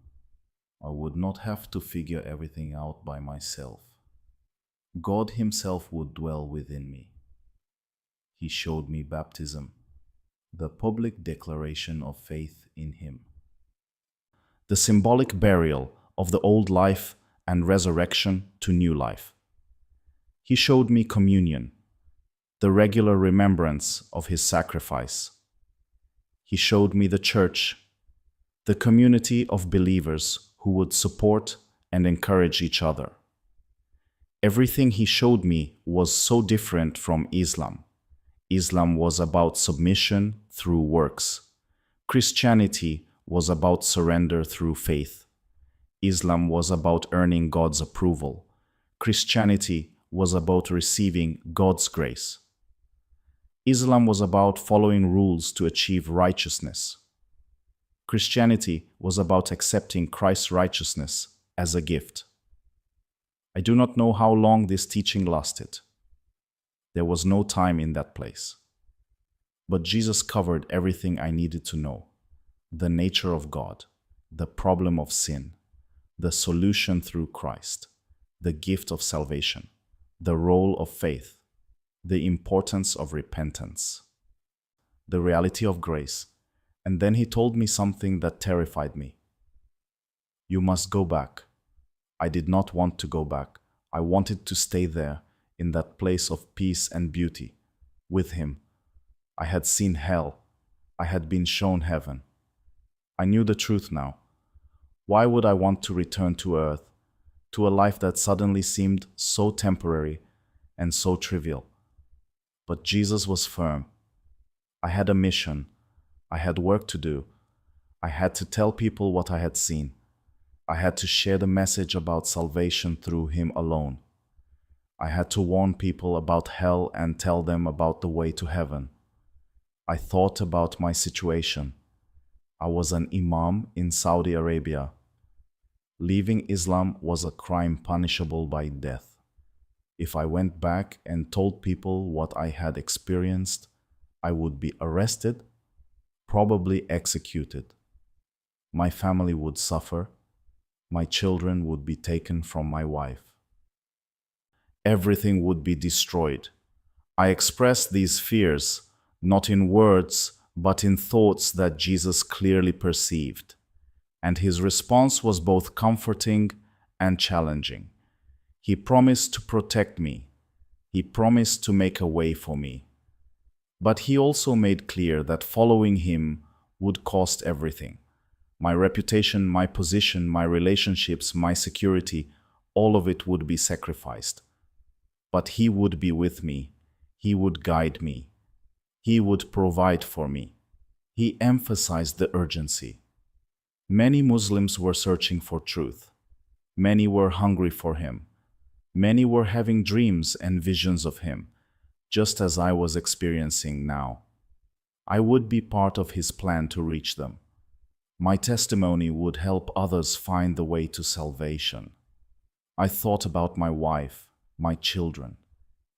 I would not have to figure everything out by myself. God himself would dwell within me. He showed me baptism, the public declaration of faith in him, the symbolic burial of the old life and resurrection to new life. He showed me communion, the regular remembrance of his sacrifice. He showed me the church, the community of believers who would support and encourage each other. Everything he showed me was so different from Islam. Islam was about submission through works. Christianity was about surrender through faith. Islam was about earning God's approval. Christianity was about receiving God's grace. Islam was about following rules to achieve righteousness. Christianity was about accepting Christ's righteousness as a gift. I do not know how long this teaching lasted. There was no time in that place. But Jesus covered everything I needed to know: the nature of God, the problem of sin, the solution through Christ, the gift of salvation, the role of faith, the importance of repentance, the reality of grace. And then he told me something that terrified me. You must go back. I did not want to go back. I wanted to stay there, in that place of peace and beauty, with him. I had seen hell. I had been shown heaven. I knew the truth now. Why would I want to return to earth, to a life that suddenly seemed so temporary and so trivial? But Jesus was firm. I had a mission. I had work to do. I had to tell people what I had seen. I had to share the message about salvation through him alone. I had to warn people about hell and tell them about the way to heaven. I thought about my situation. I was an imam in Saudi Arabia, Leaving Islam was a crime punishable by death. If I went back and told people what I had experienced, I would be arrested, probably executed. My family would suffer. My children would be taken from my wife. Everything would be destroyed. I expressed these fears, not in words, but in thoughts that Jesus clearly perceived. And his response was both comforting and challenging. He promised to protect me. He promised to make a way for me. But he also made clear that following him would cost everything. My reputation, my position, my relationships, my security, all of it would be sacrificed. But he would be with me. He would guide me. He would provide for me. He emphasized the urgency. Many Muslims were searching for truth. Many were hungry for him. Many were having dreams and visions of him, just as I was experiencing now. I would be part of his plan to reach them. My testimony would help others find the way to salvation. I thought about my wife, my children.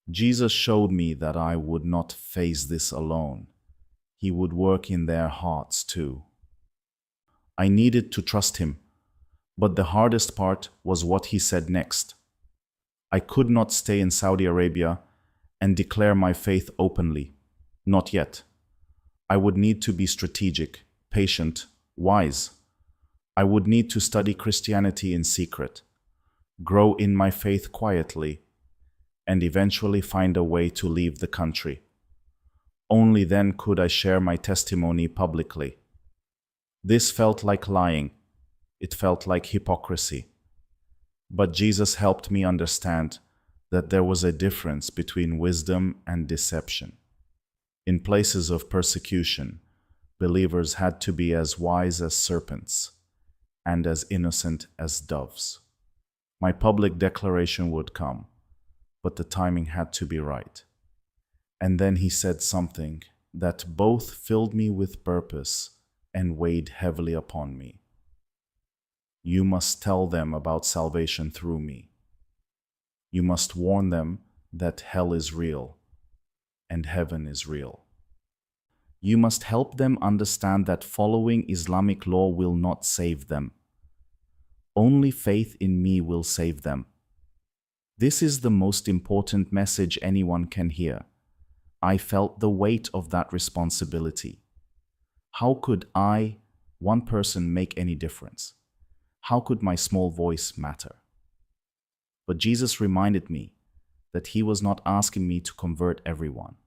Jesus showed me that I would not face this alone. He would work in their hearts too. I needed to trust him, but the hardest part was what he said next. I could not stay in Saudi Arabia and declare my faith openly. Not yet. I would need to be strategic, patient, wise. I would need to study Christianity in secret, grow in my faith quietly, and eventually find a way to leave the country. Only then could I share my testimony publicly. This felt like lying. It felt like hypocrisy. But Jesus helped me understand that there was a difference between wisdom and deception. In places of persecution, believers had to be as wise as serpents and as innocent as doves. My public declaration would come, but the timing had to be right. And then he said something that both filled me with purpose and weighed heavily upon me. You must tell them about salvation through me. You must warn them that hell is real and heaven is real. You must help them understand that following Islamic law will not save them. Only faith in me will save them. This is the most important message anyone can hear. I felt the weight of that responsibility. How could I, one person, make any difference? How could my small voice matter? But Jesus reminded me that he was not asking me to convert everyone.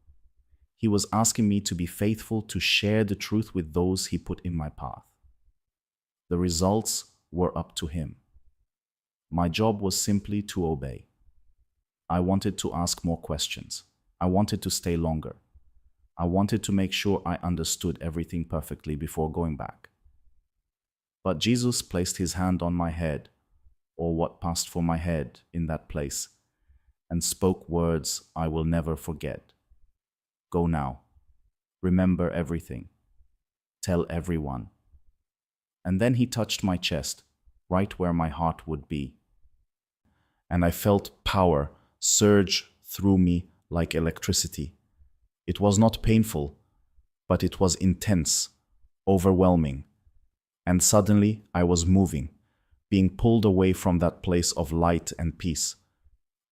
He was asking me to be faithful to share the truth with those he put in my path. The results were up to him. My job was simply to obey. I wanted to ask more questions. I wanted to stay longer. I wanted to make sure I understood everything perfectly before going back. But Jesus placed his hand on my head, or what passed for my head in that place, and spoke words I will never forget. Go now. Remember everything. Tell everyone. And then he touched my chest, right where my heart would be. And I felt power surge through me like electricity. It was not painful, but it was intense, overwhelming. And suddenly I was moving, being pulled away from that place of light and peace.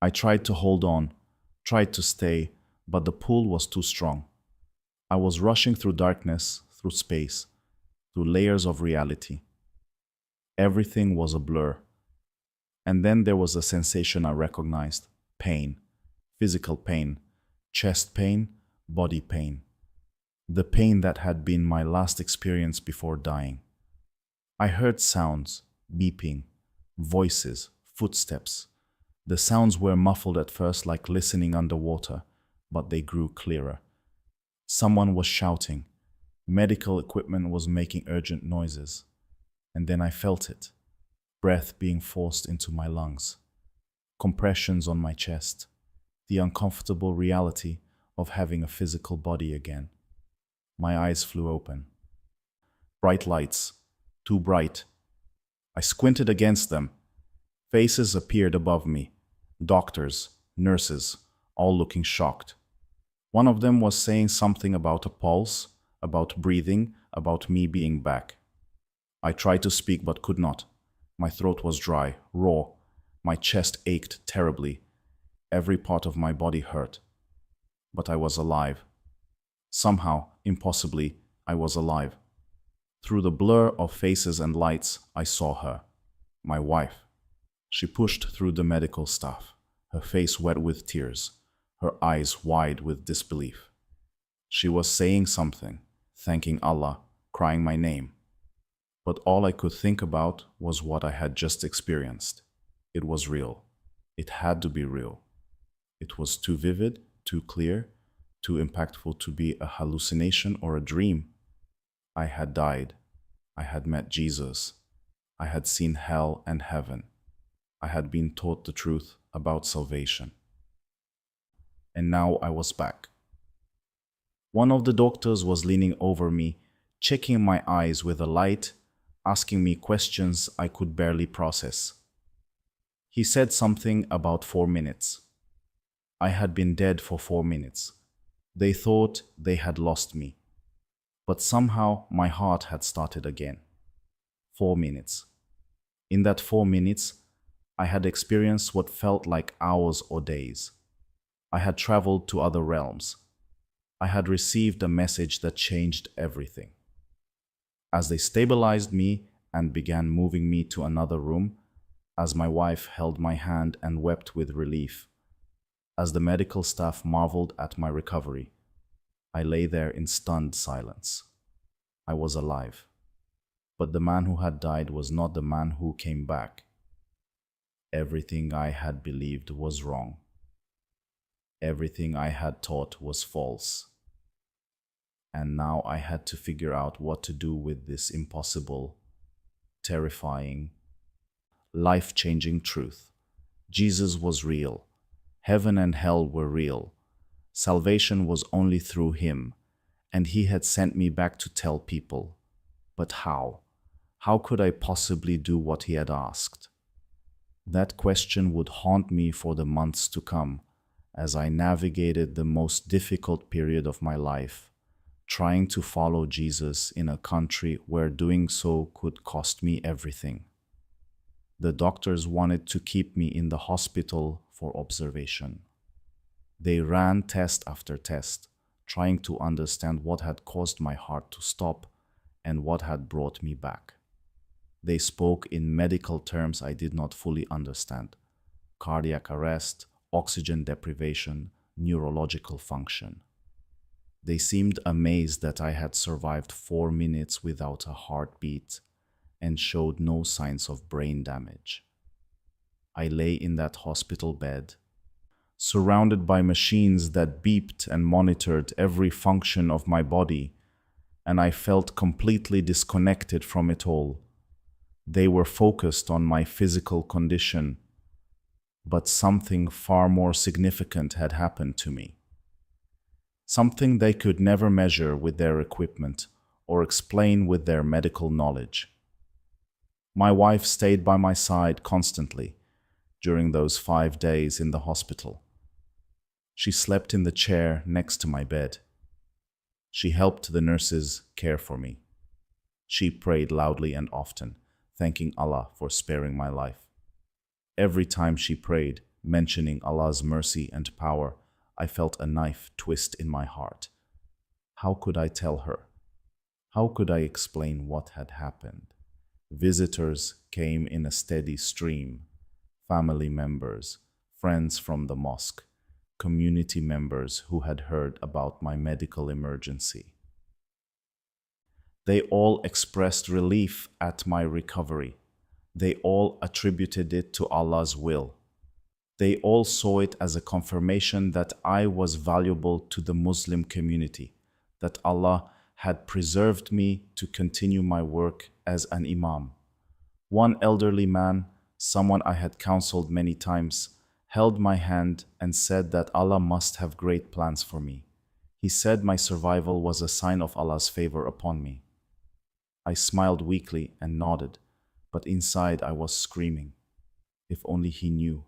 I tried to hold on, tried to stay, but the pull was too strong. I was rushing through darkness, through space, through layers of reality. Everything was a blur. And then there was a sensation I recognized: pain, physical pain, chest pain, body pain. The pain that had been my last experience before dying. I heard sounds, beeping, voices, footsteps. The sounds were muffled at first, like listening underwater, but they grew clearer. Someone was shouting. Medical equipment was making urgent noises. And then I felt it, breath being forced into my lungs, compressions on my chest, the uncomfortable reality of having a physical body again. My eyes flew open. Bright lights, too bright. I squinted against them. Faces appeared above me. Doctors, nurses, all looking shocked. One of them was saying something about a pulse, about breathing, about me being back. I tried to speak but could not. My throat was dry, raw. My chest ached terribly. Every part of my body hurt. But I was alive. Somehow, impossibly, I was alive. Through the blur of faces and lights, I saw her, my wife. She pushed through the medical staff, her face wet with tears, her eyes wide with disbelief. She was saying something, thanking Allah, crying my name. But all I could think about was what I had just experienced. It was real. It had to be real. It was too vivid, too clear, too impactful to be a hallucination or a dream. I had died. I had met Jesus. I had seen hell and heaven. I had been taught the truth about salvation. And now I was back. One of the doctors was leaning over me, checking my eyes with a light, asking me questions I could barely process. He said something about 4 minutes. I had been dead for 4 minutes. They thought they had lost me. But somehow my heart had started again. 4 minutes. In that 4 minutes, I had experienced what felt like hours or days. I had traveled to other realms. I had received a message that changed everything. As they stabilized me and began moving me to another room, as my wife held my hand and wept with relief, as the medical staff marveled at my recovery, I lay there in stunned silence. I was alive. But the man who had died was not the man who came back. Everything I had believed was wrong. Everything I had taught was false. And now I had to figure out what to do with this impossible, terrifying, life-changing truth. Jesus was real. Heaven and hell were real. Salvation was only through him, and he had sent me back to tell people. But how? How could I possibly do what he had asked? That question would haunt me for the months to come, as I navigated the most difficult period of my life, trying to follow Jesus in a country where doing so could cost me everything. The doctors wanted to keep me in the hospital for observation. They ran test after test, trying to understand what had caused my heart to stop and what had brought me back. They spoke in medical terms I did not fully understand: cardiac arrest, oxygen deprivation, neurological function. They seemed amazed that I had survived 4 minutes without a heartbeat and showed no signs of brain damage. I lay in that hospital bed, surrounded by machines that beeped and monitored every function of my body, and I felt completely disconnected from it all. They were focused on my physical condition, but something far more significant had happened to me. Something they could never measure with their equipment or explain with their medical knowledge. My wife stayed by my side constantly during those 5 days in the hospital. She slept in the chair next to my bed. She helped the nurses care for me. She prayed loudly and often, thanking Allah for sparing my life. Every time she prayed, mentioning Allah's mercy and power, I felt a knife twist in my heart. How could I tell her? How could I explain what had happened? Visitors came in a steady stream. Family members, friends from the mosque, community members who had heard about my medical emergency. They all expressed relief at my recovery. They all attributed it to Allah's will. They all saw it as a confirmation that I was valuable to the Muslim community, that Allah had preserved me to continue my work as an imam. One elderly man, someone I had counseled many times, held my hand and said that Allah must have great plans for me. He said my survival was a sign of Allah's favor upon me. I smiled weakly and nodded, But inside I was screaming. If only he knew.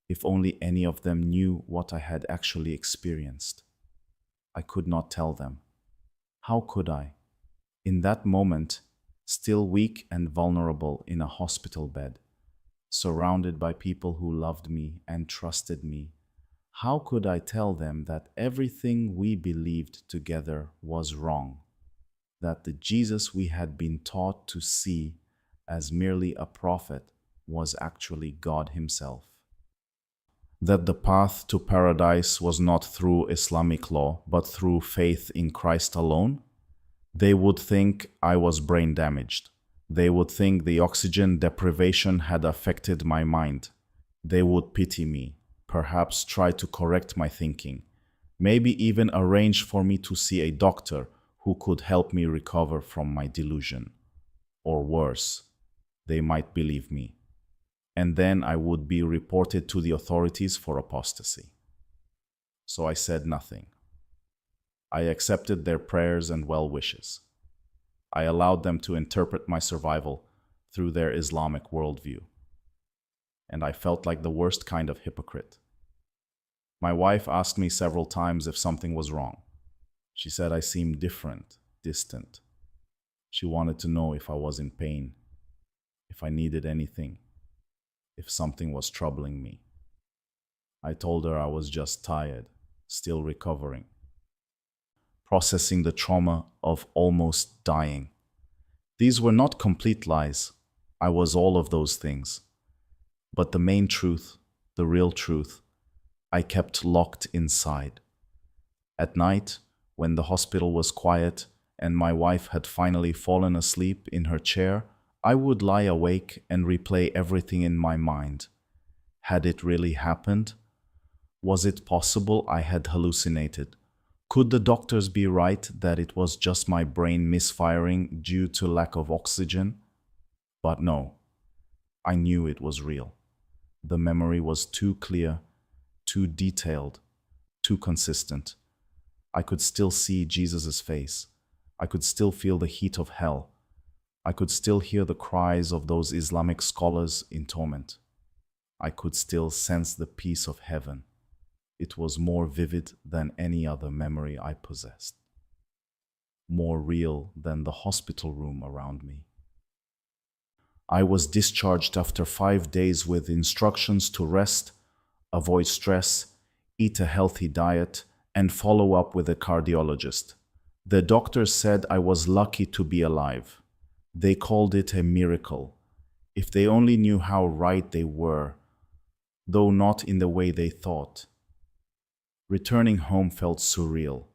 If only any of them knew what I had actually experienced. I could not tell them. How could I? In that moment, still weak and vulnerable in a hospital bed, surrounded by people who loved me and trusted me, how could I tell them that everything we believed together was wrong? That the Jesus we had been taught to see as merely a prophet was actually God Himself? That the path to paradise was not through Islamic law, but through faith in Christ alone? They would think I was brain damaged. They would think the oxygen deprivation had affected my mind. They would pity me, perhaps try to correct my thinking, maybe even arrange for me to see a doctor who could help me recover from my delusion. Or worse, they might believe me, and then I would be reported to the authorities for apostasy. So I said nothing. I accepted their prayers and well wishes. I allowed them to interpret my survival through their Islamic worldview. And I felt like the worst kind of hypocrite. My wife asked me several times if something was wrong. She said I seemed different, distant. She wanted to know if I was in pain, if I needed anything, if something was troubling me. I told her I was just tired, still recovering, processing the trauma of almost dying. These were not complete lies. I was all of those things. But the main truth, the real truth, I kept locked inside. At night, when the hospital was quiet and my wife had finally fallen asleep in her chair, I would lie awake and replay everything in my mind. Had it really happened? Was it possible I had hallucinated? Could the doctors be right that it was just my brain misfiring due to lack of oxygen? But no, I knew it was real. The memory was too clear, too detailed, too consistent. I could still see Jesus' face. I could still feel the heat of hell. I could still hear the cries of those Islamic scholars in torment. I could still sense the peace of heaven. It was more vivid than any other memory I possessed. More real than the hospital room around me. I was discharged after 5 days with instructions to rest, avoid stress, eat a healthy diet, and follow up with a cardiologist. The doctors said I was lucky to be alive. They called it a miracle. If they only knew how right they were, though not in the way they thought. Returning home felt surreal.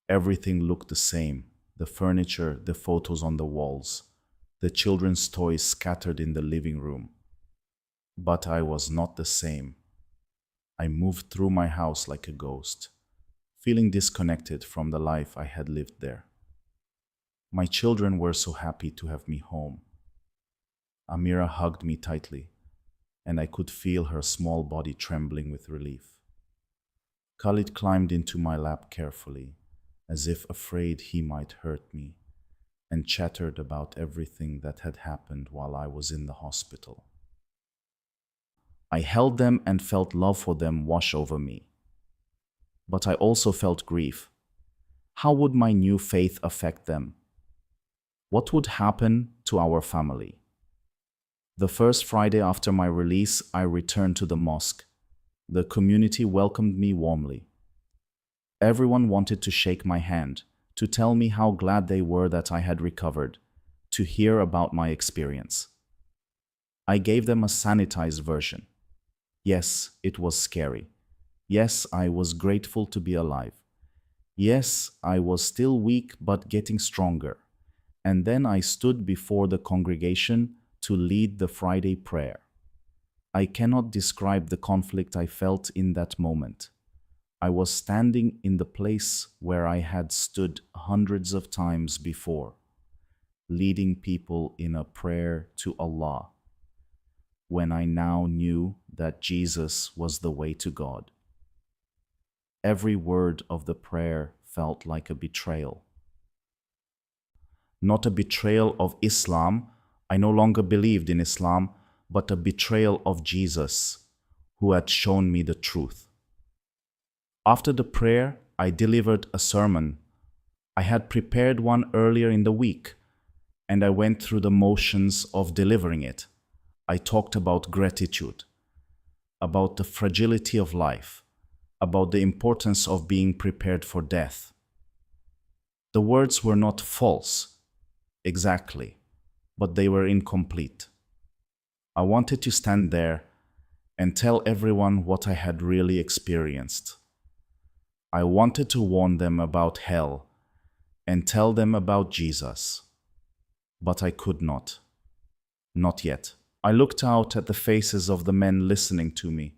Everything looked the same, the furniture, the photos on the walls, the children's toys scattered in the living room. But I was not the same. I moved through my house like a ghost, feeling disconnected from the life I had lived there. My children were so happy to have me home. Amira hugged me tightly, and I could feel her small body trembling with relief. Khalid climbed into my lap carefully, as if afraid he might hurt me, and chattered about everything that had happened while I was in the hospital. I held them and felt love for them wash over me. But I also felt grief. How would my new faith affect them? What would happen to our family? The first Friday after my release, I returned to the mosque. The community welcomed me warmly. Everyone wanted to shake my hand, to tell me how glad they were that I had recovered, to hear about my experience. I gave them a sanitized version. Yes, it was scary. Yes, I was grateful to be alive. Yes, I was still weak but getting stronger. And then I stood before the congregation to lead the Friday prayer. I cannot describe the conflict I felt in that moment. I was standing in the place where I had stood hundreds of times before, leading people in a prayer to Allah, when I now knew that Jesus was the way to God. Every word of the prayer felt like a betrayal. Not a betrayal of Islam, I no longer believed in Islam, but a betrayal of Jesus, who had shown me the truth. After the prayer, I delivered a sermon. I had prepared one earlier in the week, and I went through the motions of delivering it. I talked about gratitude, about the fragility of life, about the importance of being prepared for death. The words were not false, exactly, but they were incomplete. I wanted to stand there and tell everyone what I had really experienced. I wanted to warn them about hell and tell them about Jesus, but I could not. Not yet. I looked out at the faces of the men listening to me,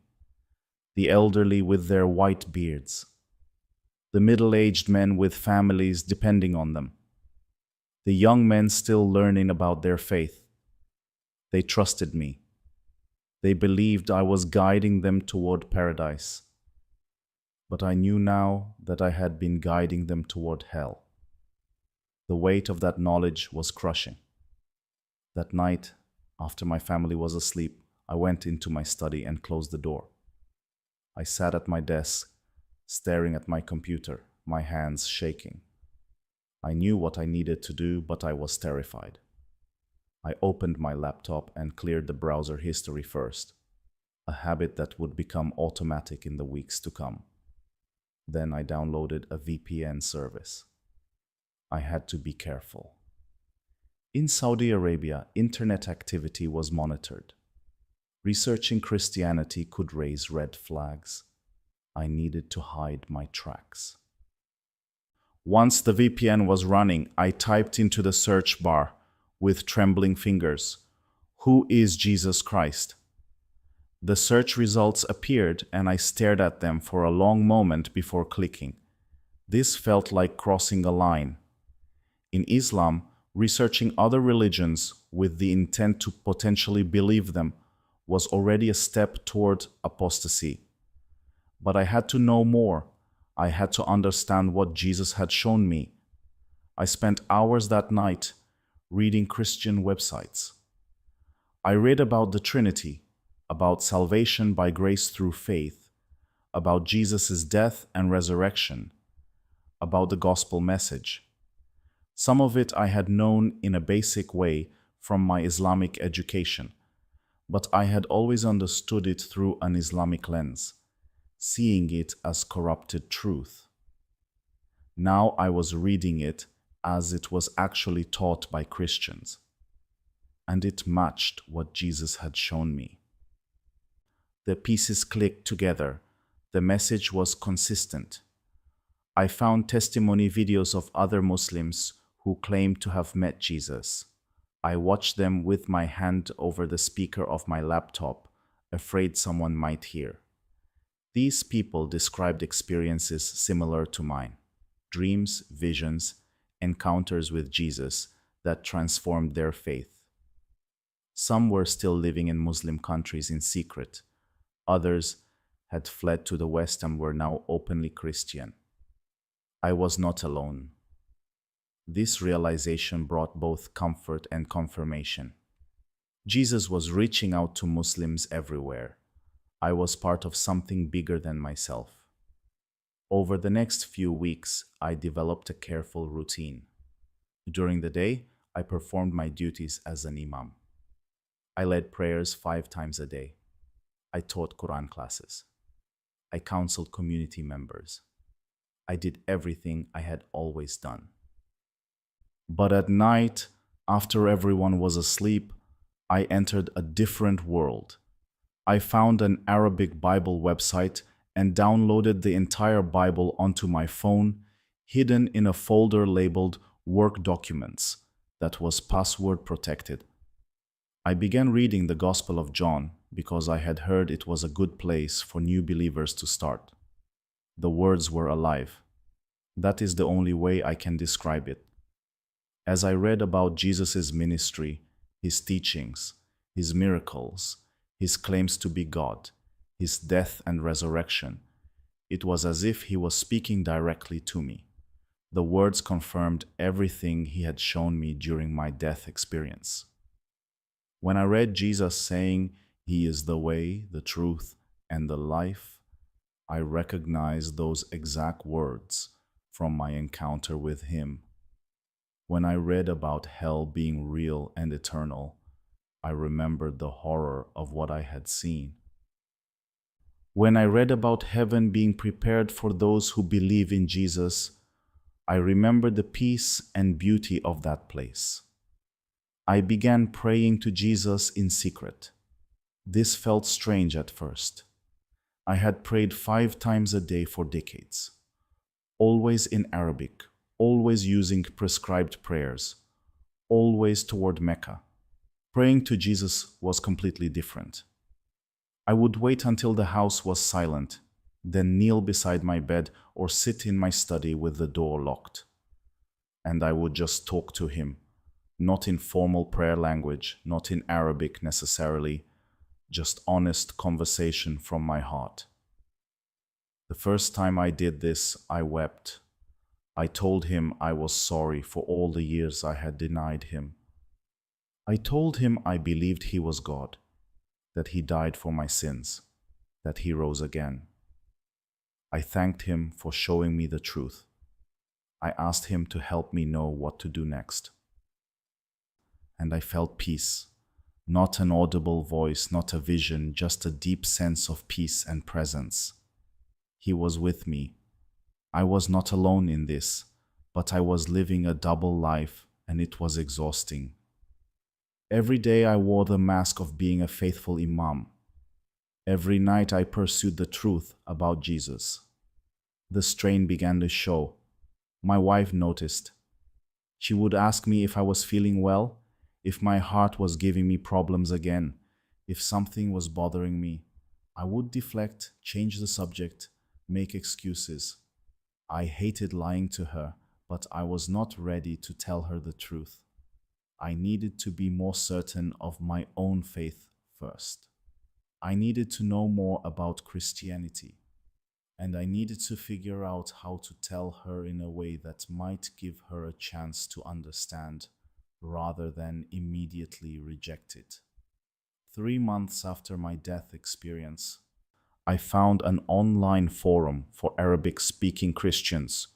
the elderly with their white beards, the middle-aged men with families depending on them, the young men still learning about their faith. They trusted me. They believed I was guiding them toward paradise. But I knew now that I had been guiding them toward hell. The weight of that knowledge was crushing. That night, after my family was asleep, I went into my study and closed the door. I sat at my desk, staring at my computer, my hands shaking. I knew what I needed to do, but I was terrified. I opened my laptop and cleared the browser history first, a habit that would become automatic in the weeks to come. Then I downloaded a VPN service. I had to be careful. In Saudi Arabia, internet activity was monitored. Researching Christianity could raise red flags. I needed to hide my tracks. Once the VPN was running, I typed into the search bar with trembling fingers, "Who is Jesus Christ?" The search results appeared and I stared at them for a long moment before clicking. This felt like crossing a line. In Islam, researching other religions with the intent to potentially believe them was already a step toward apostasy. But I had to know more. I had to understand what Jesus had shown me. I spent hours that night reading Christian websites. I read about the Trinity, about salvation by grace through faith, about Jesus' death and resurrection, about the gospel message. Some of it I had known in a basic way from my Islamic education, but I had always understood it through an Islamic lens, seeing it as corrupted truth. Now I was reading it as it was actually taught by Christians, and it matched what Jesus had shown me. The pieces clicked together. The message was consistent. I found testimony videos of other Muslims who claimed to have met Jesus. I watched them with my hand over the speaker of my laptop, afraid someone might hear. These people described experiences similar to mine, dreams, visions, encounters with Jesus that transformed their faith. Some were still living in Muslim countries in secret. Others had fled to the West and were now openly Christian. I was not alone. This realization brought both comfort and confirmation. Jesus was reaching out to Muslims everywhere. I was part of something bigger than myself. Over the next few weeks, I developed a careful routine. During the day, I performed my duties as an imam. I led prayers 5 times a day. I taught Quran classes. I counseled community members. I did everything I had always done. But at night, after everyone was asleep, I entered a different world. I found an Arabic Bible website and downloaded the entire Bible onto my phone, hidden in a folder labeled Work Documents that was password protected. I began reading the Gospel of John because I had heard it was a good place for new believers to start. The words were alive. That is the only way I can describe it. As I read about Jesus' ministry, his teachings, his miracles, his claims to be God, his death and resurrection, it was as if he was speaking directly to me. The words confirmed everything he had shown me during my death experience. When I read Jesus saying he is the way, the truth, and the life, I recognized those exact words from my encounter with him. When I read about hell being real and eternal, I remembered the horror of what I had seen. When I read about heaven being prepared for those who believe in Jesus, I remembered the peace and beauty of that place. I began praying to Jesus in secret. This felt strange at first. I had prayed 5 times a day for decades, always in Arabic, always using prescribed prayers, always toward Mecca. Praying to Jesus was completely different. I would wait until the house was silent, then kneel beside my bed or sit in my study with the door locked. And I would just talk to him, not in formal prayer language, not in Arabic necessarily, just honest conversation from my heart. The first time I did this, I wept. I told him I was sorry for all the years I had denied him. I told him I believed he was God, that he died for my sins, that he rose again. I thanked him for showing me the truth. I asked him to help me know what to do next. And I felt peace, not an audible voice, not a vision, just a deep sense of peace and presence. He was with me. I was not alone in this, but I was living a double life, and it was exhausting. Every day I wore the mask of being a faithful Imam. Every night I pursued the truth about Jesus. The strain began to show. My wife noticed. She would ask me if I was feeling well, if my heart was giving me problems again, if something was bothering me. I would deflect, change the subject, make excuses. I hated lying to her, but I was not ready to tell her the truth. I needed to be more certain of my own faith first. I needed to know more about Christianity, and I needed to figure out how to tell her in a way that might give her a chance to understand, rather than immediately reject it. 3 months after my death experience, I found an online forum for Arabic-speaking Christians.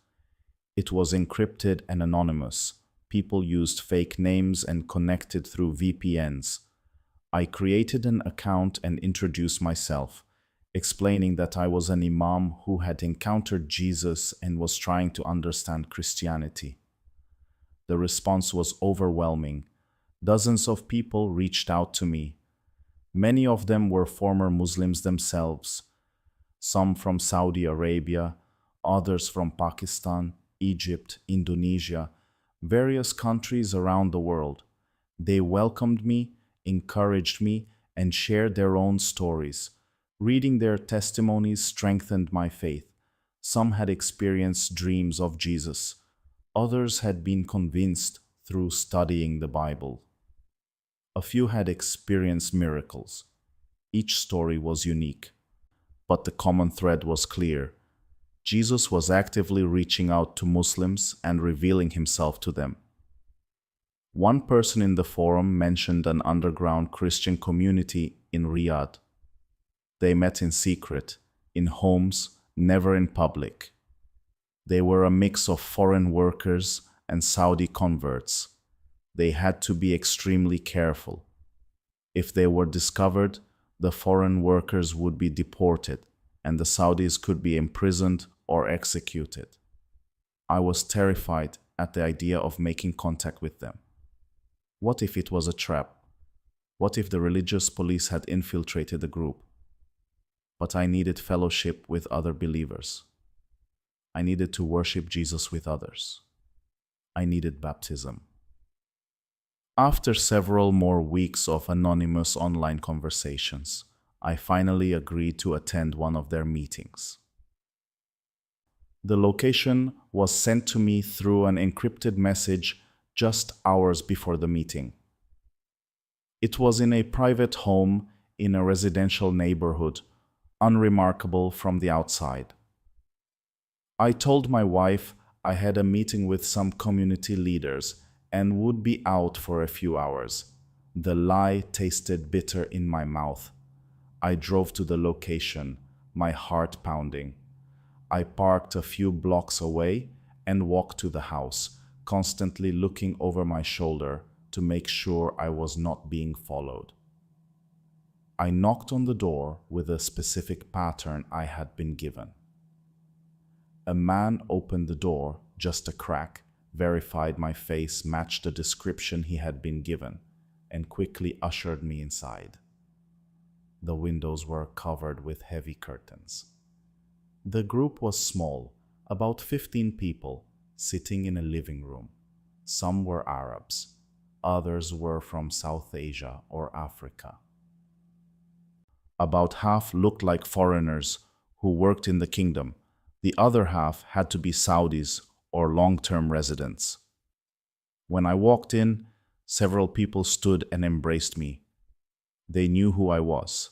It was encrypted and anonymous. People used fake names and connected through VPNs. I created an account and introduced myself, explaining that I was an imam who had encountered Jesus and was trying to understand Christianity. The response was overwhelming. Dozens of people reached out to me. Many of them were former Muslims themselves, some from Saudi Arabia, others from Pakistan, Egypt, Indonesia, various countries around the world. They welcomed me, encouraged me, and shared their own stories. Reading their testimonies strengthened my faith. Some had experienced dreams of Jesus. Others had been convinced through studying the Bible. A few had experienced miracles. Each story was unique, but the common thread was clear. Jesus was actively reaching out to Muslims and revealing himself to them. One person in the forum mentioned an underground Christian community in Riyadh. They met in secret, in homes, never in public. They were a mix of foreign workers and Saudi converts. They had to be extremely careful. If they were discovered, the foreign workers would be deported, and the Saudis could be imprisoned or executed. I was terrified at the idea of making contact with them. What if it was a trap? What if the religious police had infiltrated the group? But I needed fellowship with other believers. I needed to worship Jesus with others. I needed baptism. After several more weeks of anonymous online conversations, I finally agreed to attend one of their meetings. The location was sent to me through an encrypted message just hours before the meeting. It was in a private home in a residential neighborhood, unremarkable from the outside. I told my wife I had a meeting with some community leaders and would be out for a few hours. The lie tasted bitter in my mouth. I drove to the location, my heart pounding. I parked a few blocks away and walked to the house, constantly looking over my shoulder to make sure I was not being followed. I knocked on the door with a specific pattern I had been given. A man opened the door, just a crack, verified my face matched the description he had been given, and quickly ushered me inside. The windows were covered with heavy curtains. The group was small, about 15 people, sitting in a living room. Some were Arabs, others were from South Asia or Africa. About half looked like foreigners who worked in the kingdom. The other half had to be Saudis or long-term residents. When I walked in, several people stood and embraced me. They knew who I was,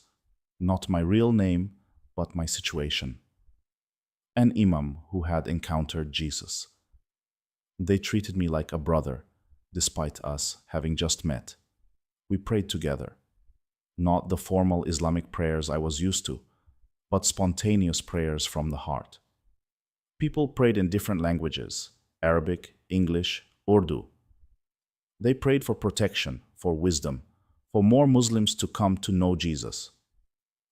not my real name, but my situation. An imam who had encountered Jesus. They treated me like a brother, despite us having just met. We prayed together. Not the formal Islamic prayers I was used to, but spontaneous prayers from the heart. People prayed in different languages: Arabic, English, Urdu. They prayed for protection, for wisdom, for more Muslims to come to know Jesus.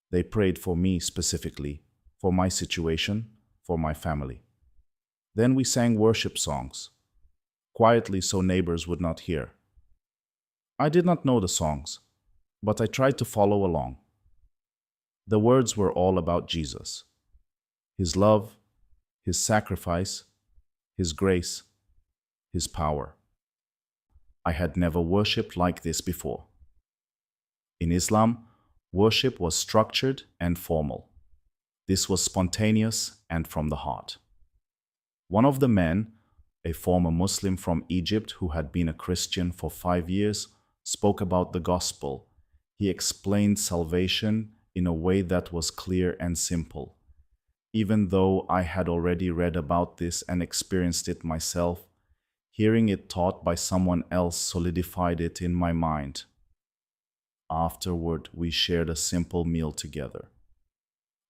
They prayed for me specifically, for my situation, for my family. Then we sang worship songs, quietly so neighbors would not hear. I did not know the songs, but I tried to follow along. The words were all about Jesus, His love, His sacrifice, His grace, His power. I had never worshipped like this before. In Islam, worship was structured and formal. This was spontaneous and from the heart. One of the men, a former Muslim from Egypt who had been a Christian for 5 years, spoke about the gospel. He explained salvation in a way that was clear and simple. Even though I had already read about this and experienced it myself, hearing it taught by someone else solidified it in my mind. Afterward, we shared a simple meal together.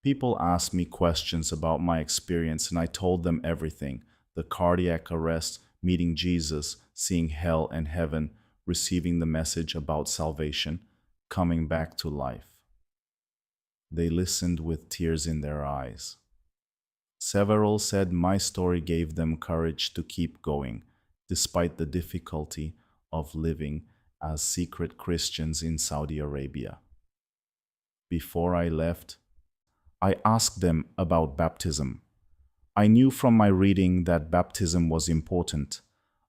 People asked me questions about my experience and I told them everything: the cardiac arrest, meeting Jesus, seeing hell and heaven, receiving the message about salvation, coming back to life. They listened with tears in their eyes. Several said my story gave them courage to keep going, despite the difficulty of living as secret Christians in Saudi Arabia. Before I left, I asked them about baptism. I knew from my reading that baptism was important,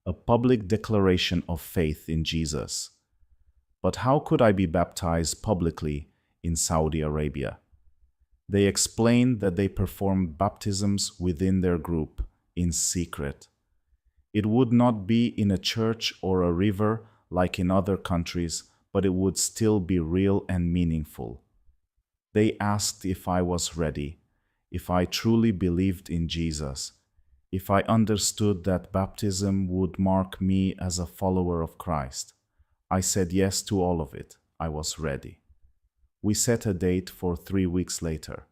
a public declaration of faith in Jesus. But how could I be baptized publicly in Saudi Arabia? They explained that they performed baptisms within their group, in secret. It would not be in a church or a river like in other countries, but it would still be real and meaningful. They asked if I was ready, if I truly believed in Jesus, if I understood that baptism would mark me as a follower of Christ. I said yes to all of it. I was ready. We set a date for 3 weeks later.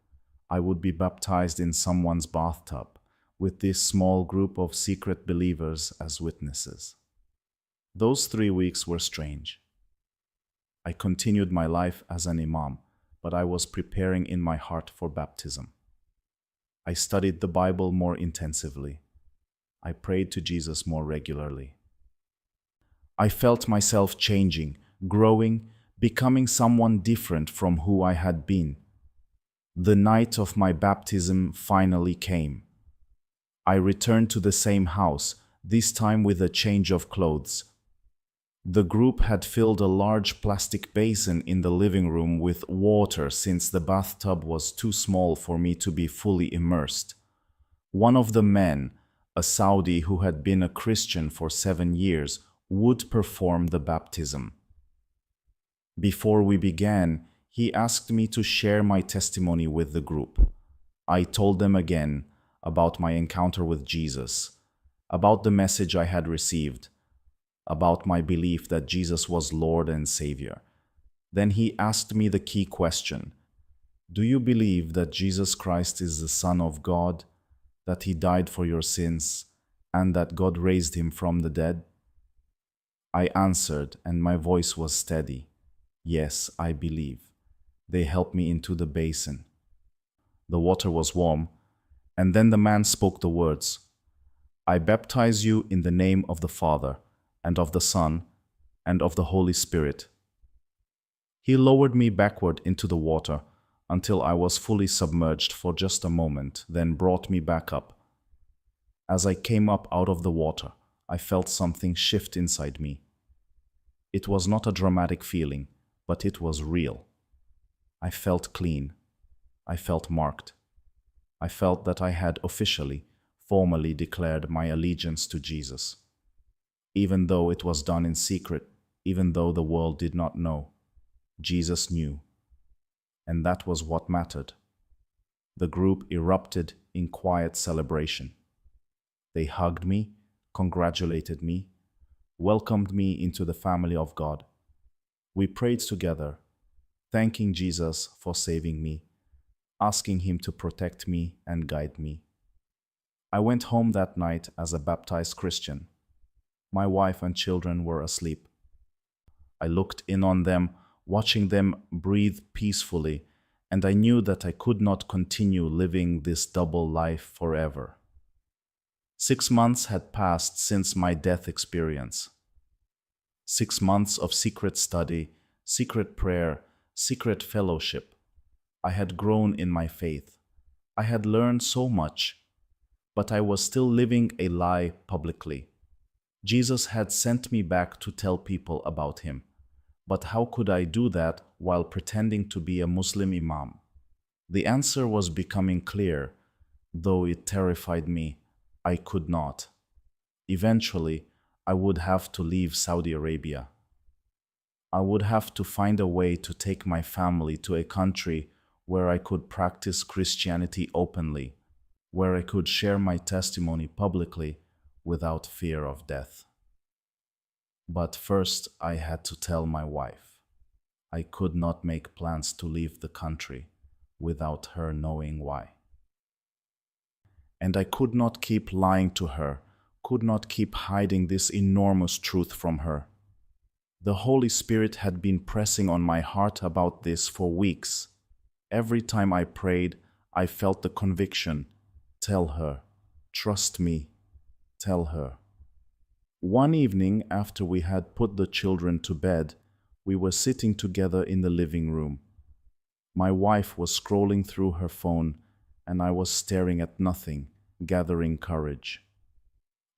I would be baptized in someone's bathtub, with this small group of secret believers as witnesses. Those 3 weeks were strange. I continued my life as an imam, but I was preparing in my heart for baptism. I studied the Bible more intensively. I prayed to Jesus more regularly. I felt myself changing, growing, becoming someone different from who I had been. The night of my baptism finally came. I returned to the same house, this time with a change of clothes. The group had filled a large plastic basin in the living room with water since the bathtub was too small for me to be fully immersed. One of the men, a Saudi who had been a Christian for 7 years, would perform the baptism. Before we began, he asked me to share my testimony with the group. I told them again about my encounter with Jesus, about the message I had received. about my belief that Jesus was Lord and Savior. Then he asked me the key question: do you believe that Jesus Christ is the Son of God, that he died for your sins, and that God raised him from the dead? I answered, and my voice was steady. Yes, I believe. They helped me into the basin. The water was warm, and then the man spoke the words: I baptize you in the name of the Father, and of the Son, and of the Holy Spirit. He lowered me backward into the water until I was fully submerged for just a moment, then brought me back up. As I came up out of the water, I felt something shift inside me. It was not a dramatic feeling, but it was real. I felt clean. I felt marked. I felt that I had officially, formally declared my allegiance to Jesus. Even though it was done in secret, even though the world did not know, Jesus knew. And that was what mattered. The group erupted in quiet celebration. They hugged me, congratulated me, welcomed me into the family of God. We prayed together, thanking Jesus for saving me, asking him to protect me and guide me. I went home that night as a baptized Christian. My wife and children were asleep. I looked in on them, watching them breathe peacefully, and I knew that I could not continue living this double life forever. 6 months had passed since my death experience. 6 months of secret study, secret prayer, secret fellowship. I had grown in my faith. I had learned so much, but I was still living a lie publicly. Jesus had sent me back to tell people about him. But how could I do that while pretending to be a Muslim Imam? The answer was becoming clear, though it terrified me. I could not. Eventually, I would have to leave Saudi Arabia. I would have to find a way to take my family to a country where I could practice Christianity openly, where I could share my testimony publicly without fear of death. But first, I had to tell my wife. I could not make plans to leave the country without her knowing why. And I could not keep lying to her, could not keep hiding this enormous truth from her. The Holy Spirit had been pressing on my heart about this for weeks. Every time I prayed, I felt the conviction: tell her, trust me, tell her. One evening, after we had put the children to bed, we were sitting together in the living room. My wife was scrolling through her phone, and I was staring at nothing, gathering courage.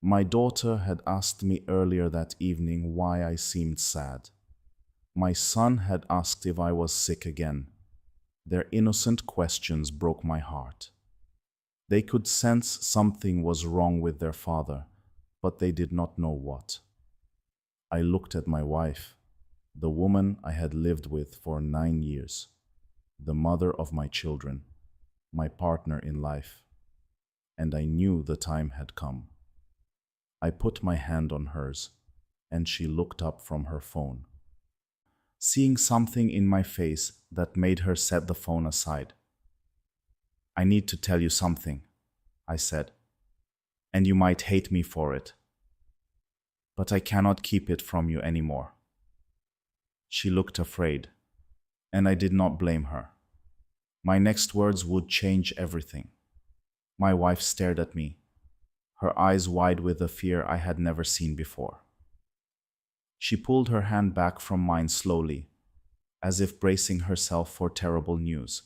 My daughter had asked me earlier that evening why I seemed sad. My son had asked if I was sick again. Their innocent questions broke my heart. They could sense something was wrong with their father, but they did not know what. I looked at my wife, the woman I had lived with for 9 years, the mother of my children, my partner in life, and I knew the time had come. I put my hand on hers, and she looked up from her phone, seeing something in my face that made her set the phone aside. I need to tell you something, I said, and you might hate me for it, but I cannot keep it from you anymore. She looked afraid, and I did not blame her. My next words would change everything. My wife stared at me, her eyes wide with a fear I had never seen before. She pulled her hand back from mine slowly, as if bracing herself for terrible news.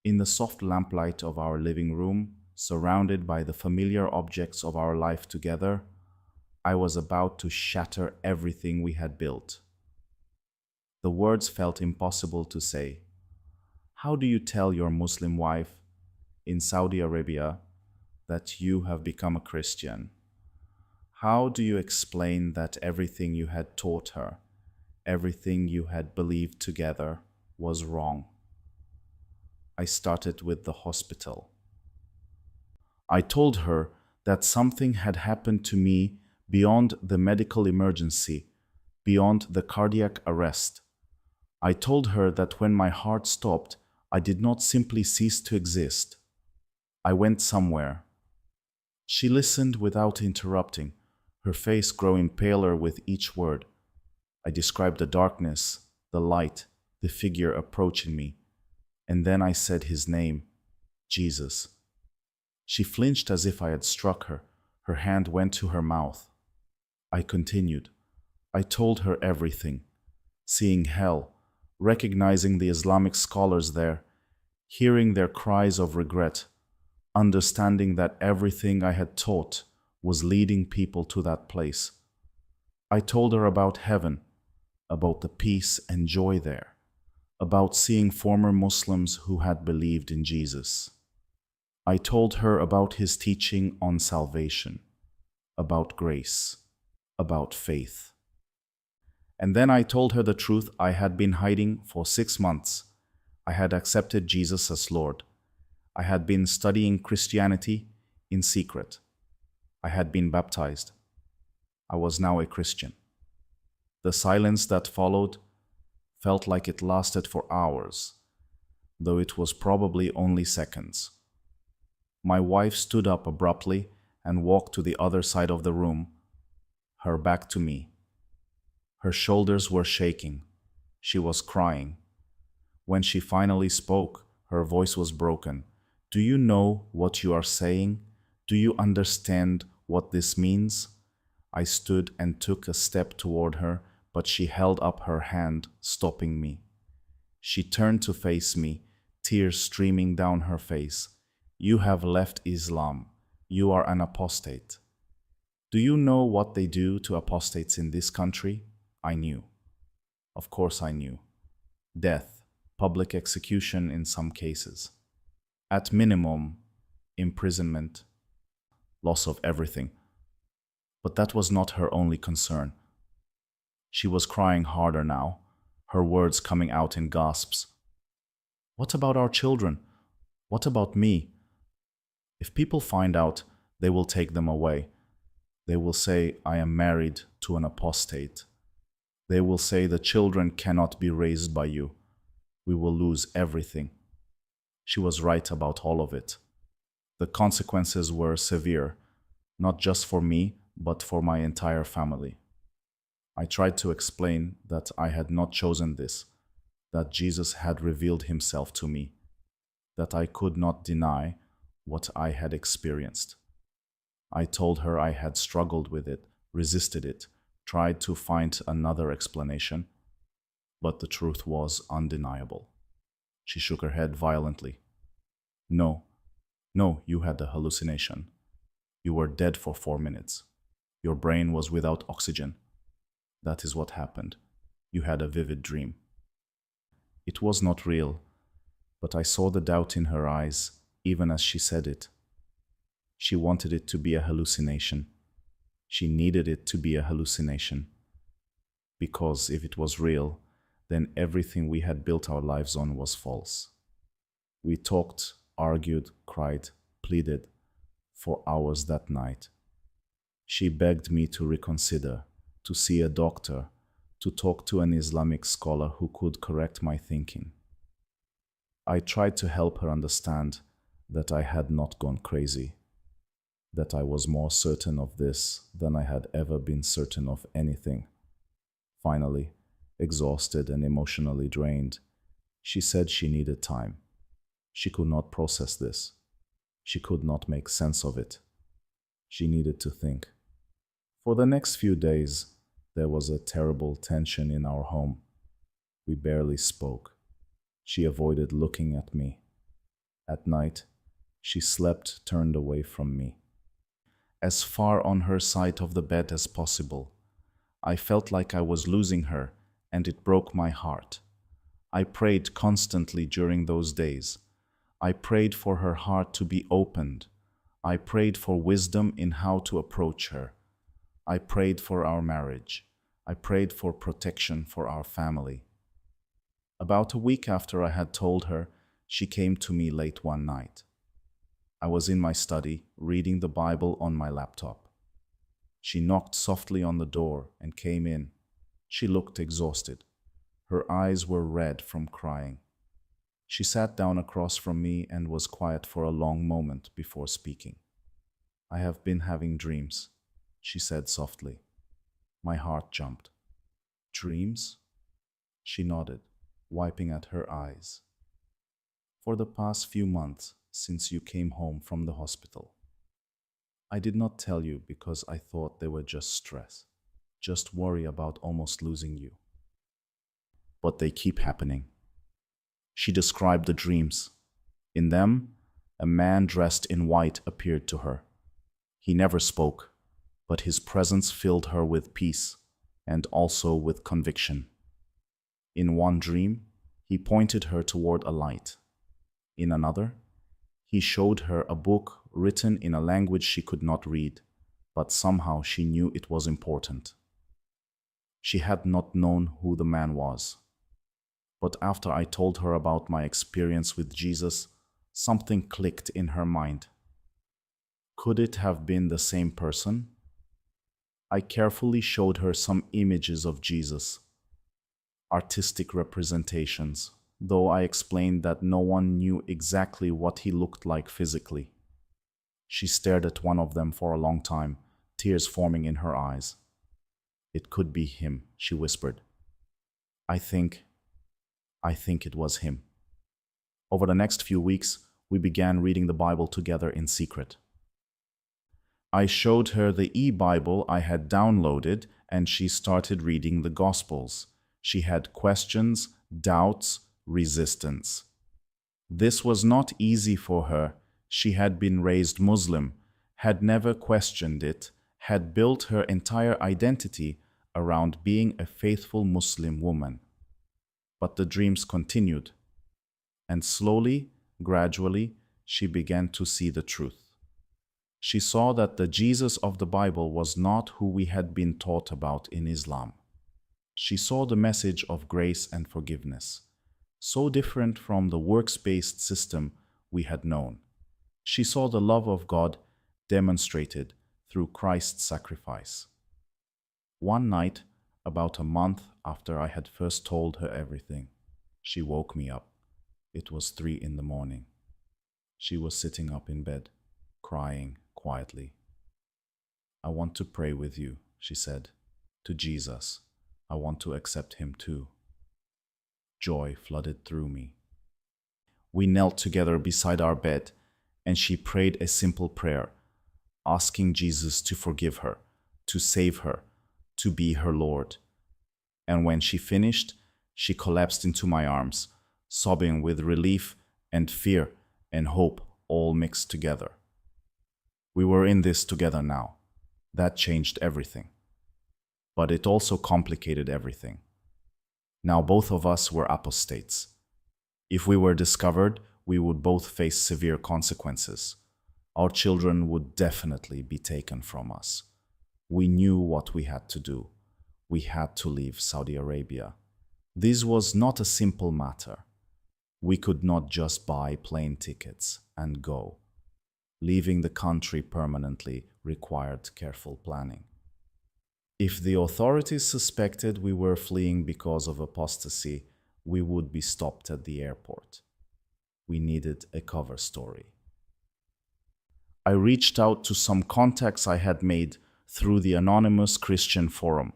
In the soft lamplight of our living room, surrounded by the familiar objects of our life together, I was about to shatter everything we had built. The words felt impossible to say. How do you tell your Muslim wife in Saudi Arabia that you have become a Christian? How do you explain that everything you had taught her, everything you had believed together, was wrong? I started with the hospital. I told her that something had happened to me beyond the medical emergency, beyond the cardiac arrest. I told her that when my heart stopped, I did not simply cease to exist. I went somewhere. She listened without interrupting, her face growing paler with each word. I described the darkness, the light, the figure approaching me, and then I said his name, Jesus. She flinched as if I had struck her. Her hand went to her mouth. I continued. I told her everything, seeing hell, recognizing the Islamic scholars there, hearing their cries of regret, understanding that everything I had taught was leading people to that place. I told her about heaven, about the peace and joy there, about seeing former Muslims who had believed in Jesus. I told her about his teaching on salvation, about grace, about faith. And then I told her the truth I had been hiding for 6 months. I had accepted Jesus as Lord. I had been studying Christianity in secret. I had been baptized. I was now a Christian. The silence that followed felt like it lasted for hours, though it was probably only seconds. My wife stood up abruptly and walked to the other side of the room, her back to me. Her shoulders were shaking. She was crying. When she finally spoke, her voice was broken. Do you know what you are saying? Do you understand what this means? I stood and took a step toward her, but she held up her hand, stopping me. She turned to face me, tears streaming down her face. You have left Islam. You are an apostate. Do you know what they do to apostates in this country? I knew. Of course I knew. Death, public execution in some cases. At minimum, imprisonment, loss of everything. But that was not her only concern. She was crying harder now, her words coming out in gasps. What about our children? What about me? If people find out, they will take them away. They will say I am married to an apostate. They will say the children cannot be raised by you. We will lose everything. She was right about all of it. The consequences were severe, not just for me, but for my entire family. I tried to explain that I had not chosen this, that Jesus had revealed himself to me, that I could not deny what I had experienced. I told her I had struggled with it, resisted it, tried to find another explanation, but the truth was undeniable. She shook her head violently. No, you had a hallucination. You were dead for 4 minutes. Your brain was without oxygen. That is what happened. You had a vivid dream. It was not real, but I saw the doubt in her eyes, even as she said it. She wanted it to be a hallucination. She needed it to be a hallucination. Because if it was real, then everything we had built our lives on was false. We talked, argued, cried, pleaded for hours that night. She begged me to reconsider, to see a doctor, to talk to an Islamic scholar who could correct my thinking. I tried to help her understand that I had not gone crazy, that I was more certain of this than I had ever been certain of anything. Finally, exhausted and emotionally drained, she said she needed time. She could not process this. She could not make sense of it. She needed to think. For the next few days, there was a terrible tension in our home. We barely spoke. She avoided looking at me. At night, she slept turned away from me, as far on her side of the bed as possible. I felt like I was losing her, and it broke my heart. I prayed constantly during those days. I prayed for her heart to be opened. I prayed for wisdom in how to approach her. I prayed for our marriage. I prayed for protection for our family. About a week after I had told her, she came to me late one night. I was in my study, reading the Bible on my laptop. She knocked softly on the door and came in. She looked exhausted. Her eyes were red from crying. She sat down across from me and was quiet for a long moment before speaking. "I have been having dreams," she said softly. My heart jumped. "Dreams?" She nodded, wiping at her eyes. "For the past few months, since you came home from the hospital. I did not tell you because I thought they were just stress, just worry about almost losing you. But they keep happening." She described the dreams. In them, a man dressed in white appeared to her. He never spoke, but his presence filled her with peace and also with conviction. In one dream, he pointed her toward a light. In another, he showed her a book written in a language she could not read, but somehow she knew it was important. She had not known who the man was. But after I told her about my experience with Jesus, something clicked in her mind. Could it have been the same person? I carefully showed her some images of Jesus, artistic representations, though I explained that no one knew exactly what he looked like physically. She stared at one of them for a long time, tears forming in her eyes. "It could be him," she whispered. I think it was him." Over the next few weeks, we began reading the Bible together in secret. I showed her the e-Bible I had downloaded, and she started reading the Gospels. She had questions, doubts, resistance. This was not easy for her. She had been raised Muslim, had never questioned it, had built her entire identity around being a faithful Muslim woman. But the dreams continued, and slowly, gradually, she began to see the truth. She saw that the Jesus of the Bible was not who we had been taught about in Islam. She saw the message of grace and forgiveness, so different from the works-based system we had known. She saw the love of God demonstrated through Christ's sacrifice. One night, about a month after I had first told her everything, she woke me up. It was 3 in the morning. She was sitting up in bed, crying quietly. "I want to pray with you," she said, "to Jesus. I want to accept him too." Joy flooded through me. We knelt together beside our bed, and she prayed a simple prayer, asking Jesus to forgive her, to save her, to be her Lord. And when she finished, she collapsed into my arms, sobbing with relief and fear and hope all mixed together. We were in this together now. That changed everything. But it also complicated everything. Now both of us were apostates. If we were discovered, we would both face severe consequences. Our children would definitely be taken from us. We knew what we had to do. We had to leave Saudi Arabia. This was not a simple matter. We could not just buy plane tickets and go. Leaving the country permanently required careful planning. If the authorities suspected we were fleeing because of apostasy, we would be stopped at the airport. We needed a cover story. I reached out to some contacts I had made through the anonymous Christian forum.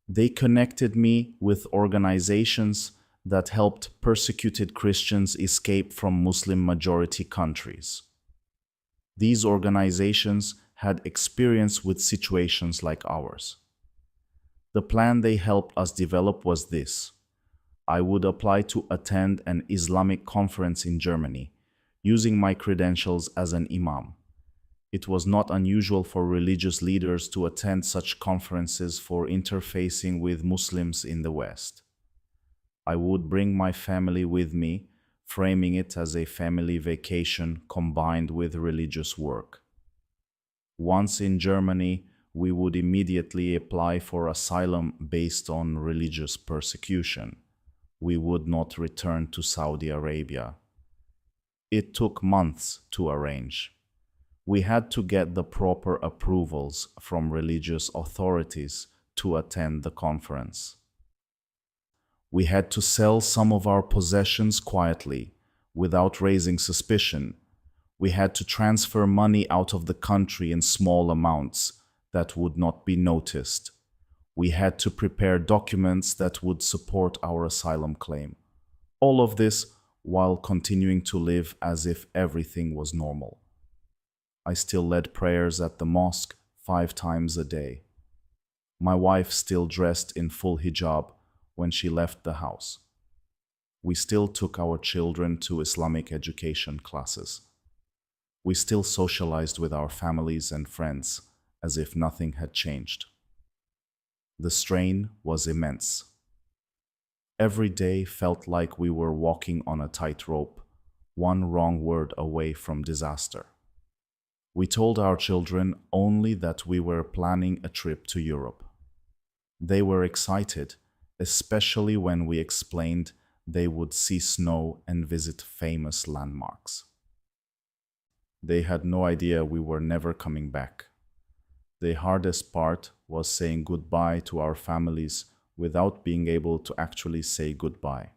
They connected me with organizations that helped persecuted Christians escape from Muslim-majority countries. These organizations had experience with situations like ours. The plan they helped us develop was this: I would apply to attend an Islamic conference in Germany, using my credentials as an imam. It was not unusual for religious leaders to attend such conferences for interfacing with Muslims in the West. I would bring my family with me, framing it as a family vacation combined with religious work. Once in Germany, we would immediately apply for asylum based on religious persecution. We would not return to Saudi Arabia. It took months to arrange. We had to get the proper approvals from religious authorities to attend the conference. We had to sell some of our possessions quietly, without raising suspicion. We had to transfer money out of the country in small amounts that would not be noticed. We had to prepare documents that would support our asylum claim. All of this while continuing to live as if everything was normal. I still led prayers at the mosque 5 times a day. My wife still dressed in full hijab when she left the house. We still took our children to Islamic education classes. We still socialized with our families and friends as if nothing had changed. The strain was immense. Every day felt like we were walking on a tightrope, one wrong word away from disaster. We told our children only that we were planning a trip to Europe. They were excited, especially when we explained they would see snow and visit famous landmarks. They had no idea we were never coming back. The hardest part was saying goodbye to our families without being able to actually say goodbye.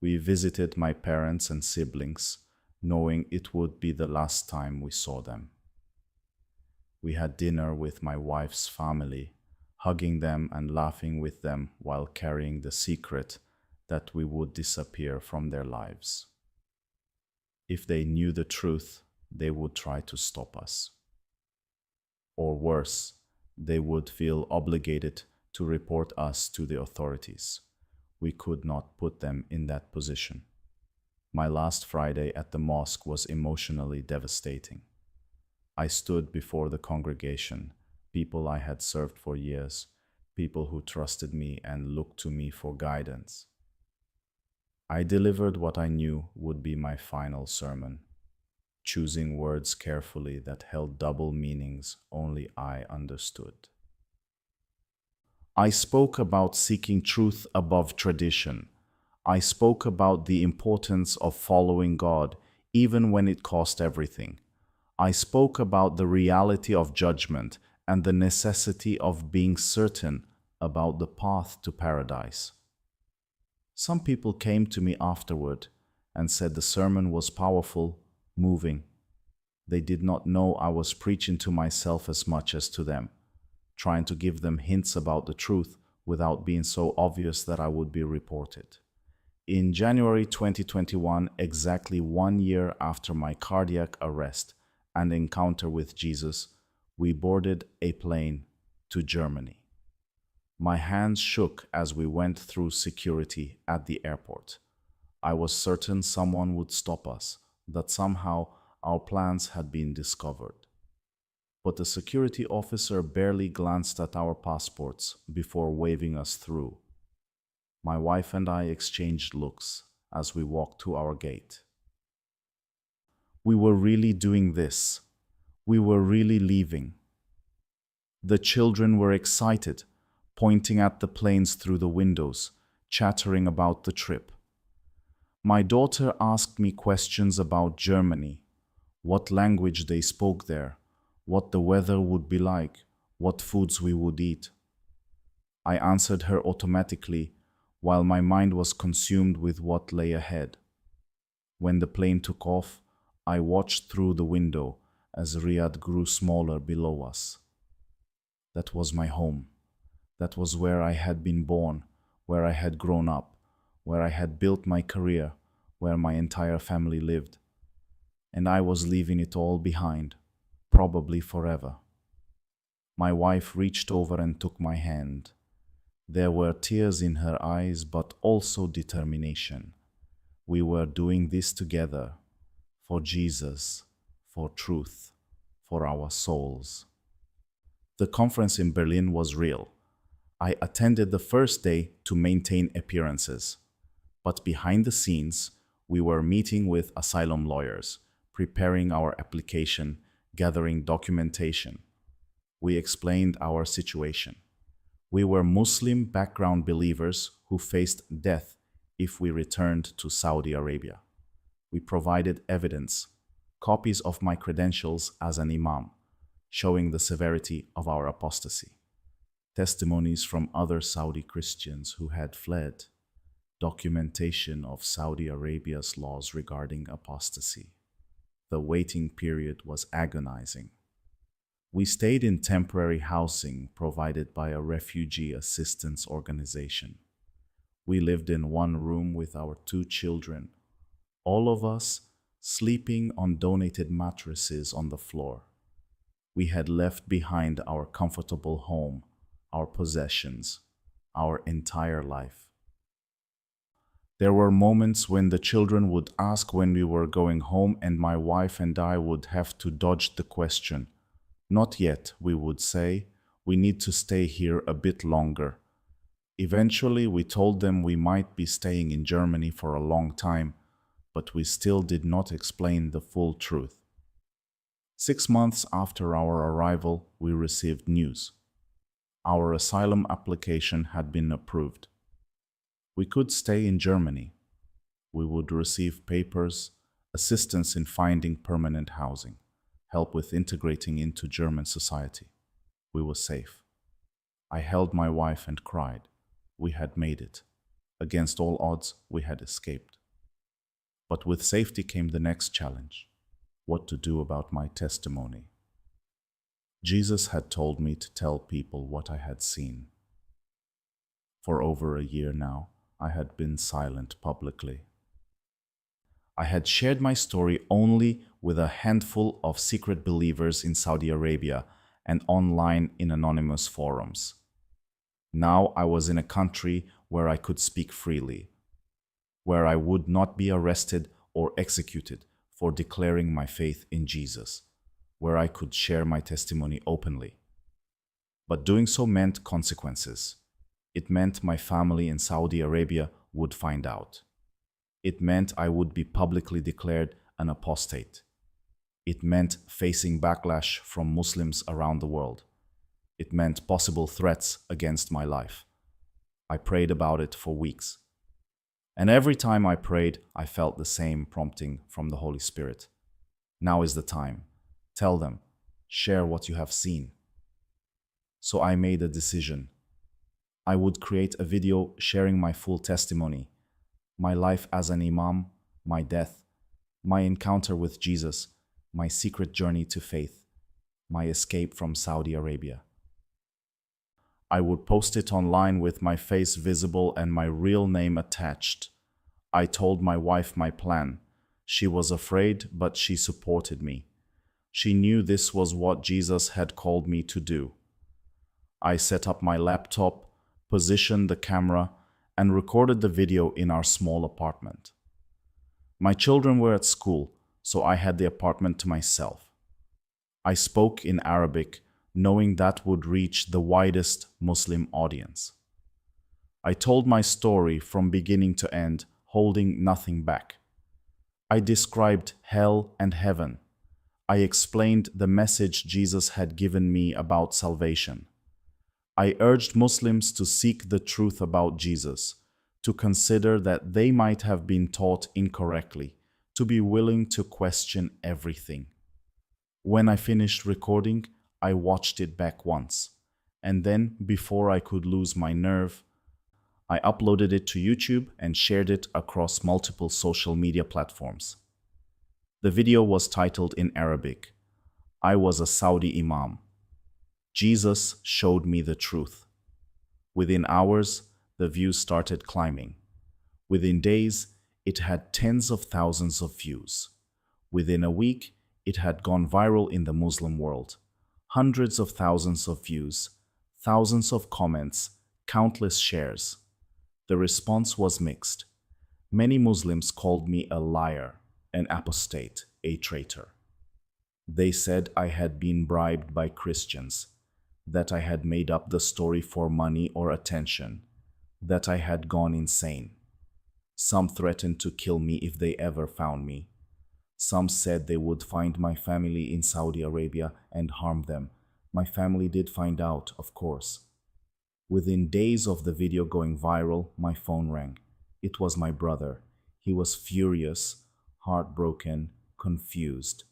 We visited my parents and siblings, knowing it would be the last time we saw them. We had dinner with my wife's family, hugging them and laughing with them while carrying the secret that we would disappear from their lives. If they knew the truth, they would try to stop us. Or worse, they would feel obligated to report us to the authorities. We could not put them in that position. My last Friday at the mosque was emotionally devastating. I stood before the congregation, people I had served for years, people who trusted me and looked to me for guidance. I delivered what I knew would be my final sermon, choosing words carefully that held double meanings only I understood. I spoke about seeking truth above tradition. I spoke about the importance of following God, even when it cost everything. I spoke about the reality of judgment and the necessity of being certain about the path to paradise. Some people came to me afterward and said the sermon was powerful, moving. They did not know I was preaching to myself as much as to them, trying to give them hints about the truth without being so obvious that I would be reported. In January 2021, exactly 1 year after my cardiac arrest and encounter with Jesus, we boarded a plane to Germany. My hands shook as we went through security at the airport. I was certain someone would stop us, that somehow our plans had been discovered. But the security officer barely glanced at our passports before waving us through. My wife and I exchanged looks as we walked to our gate. We were really doing this. We were really leaving. The children were excited, pointing at the planes through the windows, chattering about the trip. My daughter asked me questions about Germany, what language they spoke there, what the weather would be like, what foods we would eat. I answered her automatically, while my mind was consumed with what lay ahead. When the plane took off, I watched through the window as Riyadh grew smaller below us. That was my home. That was where I had been born, where I had grown up, where I had built my career, where my entire family lived. And I was leaving it all behind, probably forever. My wife reached over and took my hand. There were tears in her eyes, but also determination. We were doing this together, for Jesus, for truth, for our souls. The conference in Berlin was real. I attended the first day to maintain appearances. But behind the scenes, we were meeting with asylum lawyers, preparing our application, gathering documentation. We explained our situation. We were Muslim background believers who faced death if we returned to Saudi Arabia. We provided evidence, copies of my credentials as an imam, showing the severity of our apostasy, testimonies from other Saudi Christians who had fled, documentation of Saudi Arabia's laws regarding apostasy. The waiting period was agonizing. We stayed in temporary housing provided by a refugee assistance organization. We lived in one room with our 2 children, all of us sleeping on donated mattresses on the floor. We had left behind our comfortable home, our possessions, our entire life. There were moments when the children would ask when we were going home, and my wife and I would have to dodge the question. Not yet, we would say. We need to stay here a bit longer. Eventually, we told them we might be staying in Germany for a long time, but we still did not explain the full truth. 6 months after our arrival, we received news. Our asylum application had been approved. We could stay in Germany. We would receive papers, assistance in finding permanent housing, help with integrating into German society. We were safe. I held my wife and cried. We had made it. Against all odds, we had escaped. But with safety came the next challenge: what to do about my testimony. Jesus had told me to tell people what I had seen. For over a year now, I had been silent publicly. I had shared my story only with a handful of secret believers in Saudi Arabia and online in anonymous forums. Now I was in a country where I could speak freely, where I would not be arrested or executed for declaring my faith in Jesus, where I could share my testimony openly. But doing so meant consequences. It meant my family in Saudi Arabia would find out. It meant I would be publicly declared an apostate. It meant facing backlash from Muslims around the world. It meant possible threats against my life. I prayed about it for weeks. And every time I prayed, I felt the same prompting from the Holy Spirit. Now is the time. Tell them. Share what you have seen. So I made a decision. I would create a video sharing my full testimony, my life as an imam, my death, my encounter with Jesus, my secret journey to faith, my escape from Saudi Arabia. I would post it online with my face visible and my real name attached. I told my wife my plan. She was afraid, but she supported me. She knew this was what Jesus had called me to do. I set up my laptop, positioned the camera, and recorded the video in our small apartment. My children were at school, so I had the apartment to myself. I spoke in Arabic, knowing that would reach the widest Muslim audience. I told my story from beginning to end, holding nothing back. I described hell and heaven. I explained the message Jesus had given me about salvation. I urged Muslims to seek the truth about Jesus, to consider that they might have been taught incorrectly, to be willing to question everything. When I finished recording, I watched it back once, and then, before I could lose my nerve, I uploaded it to YouTube and shared it across multiple social media platforms. The video was titled in Arabic, "I was a Saudi Imam. Jesus showed me the truth." Within hours, the views started climbing. Within days, it had tens of thousands of views. Within a week, it had gone viral in the Muslim world. Hundreds of thousands of views, thousands of comments, countless shares. The response was mixed. Many Muslims called me a liar, an apostate, a traitor. They said I had been bribed by Christians, that I had made up the story for money or attention, that I had gone insane. Some threatened to kill me if they ever found me. Some said they would find my family in Saudi Arabia and harm them. My family did find out, of course. Within days of the video going viral, my phone rang. It was my brother. He was furious, heartbroken, confused.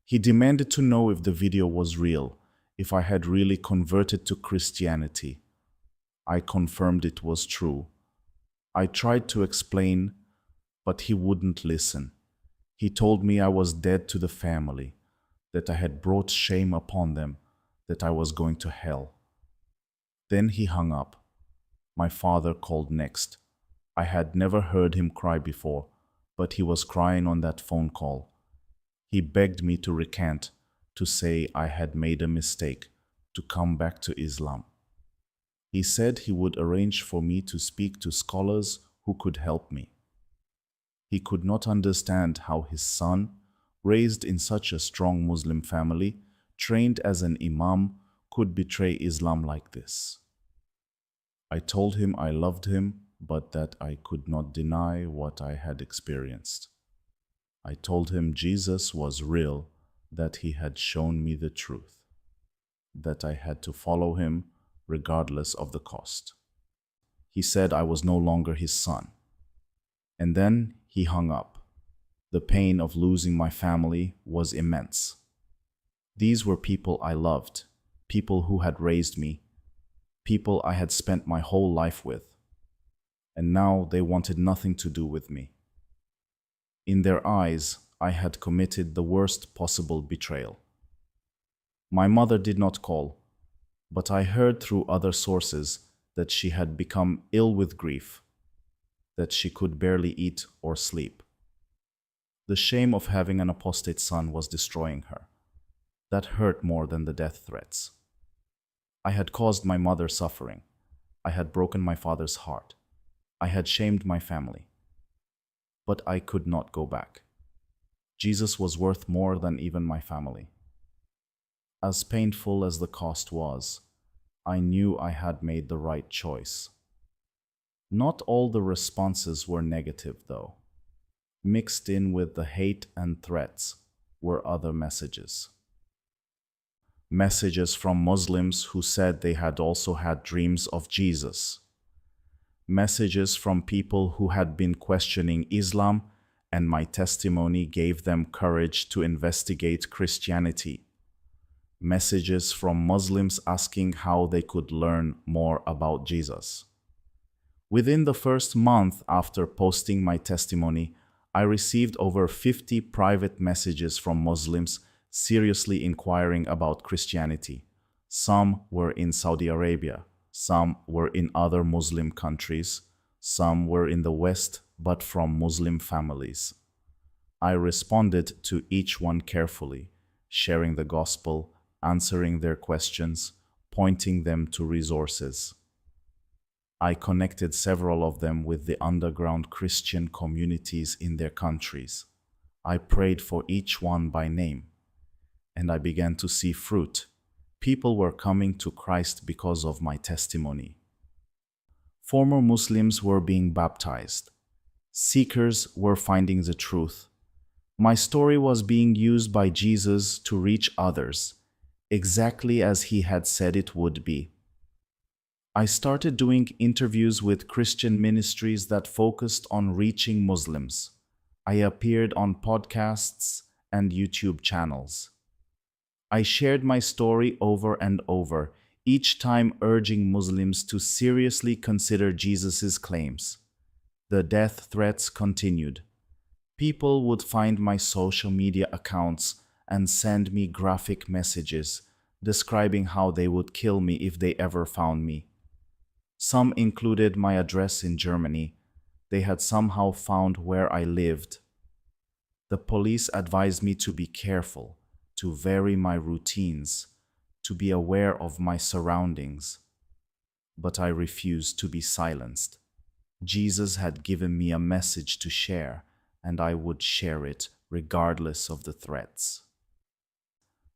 He demanded to know if the video was real, if I had really converted to Christianity. I confirmed it was true. I tried to explain, but he wouldn't listen. He told me I was dead to the family, that I had brought shame upon them, that I was going to hell. Then he hung up. My father called next. I had never heard him cry before, but he was crying on that phone call. He begged me to recant, to say I had made a mistake, to come back to Islam. He said he would arrange for me to speak to scholars who could help me. He could not understand how his son, raised in such a strong Muslim family, trained as an imam, could betray Islam like this. I told him I loved him, but that I could not deny what I had experienced. I told him Jesus was real, that he had shown me the truth, that I had to follow him regardless of the cost. He said I was no longer his son. And then he hung up. The pain of losing my family was immense. These were people I loved, people who had raised me, people I had spent my whole life with. And now they wanted nothing to do with me. In their eyes, I had committed the worst possible betrayal. My mother did not call, but I heard through other sources that she had become ill with grief, that she could barely eat or sleep. The shame of having an apostate son was destroying her. That hurt more than the death threats. I had caused my mother suffering. I had broken my father's heart. I had shamed my family. But I could not go back. Jesus was worth more than even my family. As painful as the cost was, I knew I had made the right choice. Not all the responses were negative, though. Mixed in with the hate and threats were other messages. Messages from Muslims who said they had also had dreams of Jesus. Messages from people who had been questioning Islam, and my testimony gave them courage to investigate Christianity. Messages from Muslims asking how they could learn more about Jesus. Within the first month after posting my testimony, I received over 50 private messages from Muslims seriously inquiring about Christianity. Some were in Saudi Arabia. Some were in other Muslim countries, some were in the West, but from Muslim families. I responded to each one carefully, sharing the gospel, answering their questions, pointing them to resources. I connected several of them with the underground Christian communities in their countries. I prayed for each one by name, and I began to see fruit. People were coming to Christ because of my testimony. Former Muslims were being baptized. Seekers were finding the truth. My story was being used by Jesus to reach others, exactly as he had said it would be. I started doing interviews with Christian ministries that focused on reaching Muslims. I appeared on podcasts and YouTube channels. I shared my story over and over, each time urging Muslims to seriously consider Jesus' claims. The death threats continued. People would find my social media accounts and send me graphic messages describing how they would kill me if they ever found me. Some included my address in Germany. They had somehow found where I lived. The police advised me to be careful, to vary my routines, to be aware of my surroundings. But I refused to be silenced. Jesus had given me a message to share, and I would share it regardless of the threats.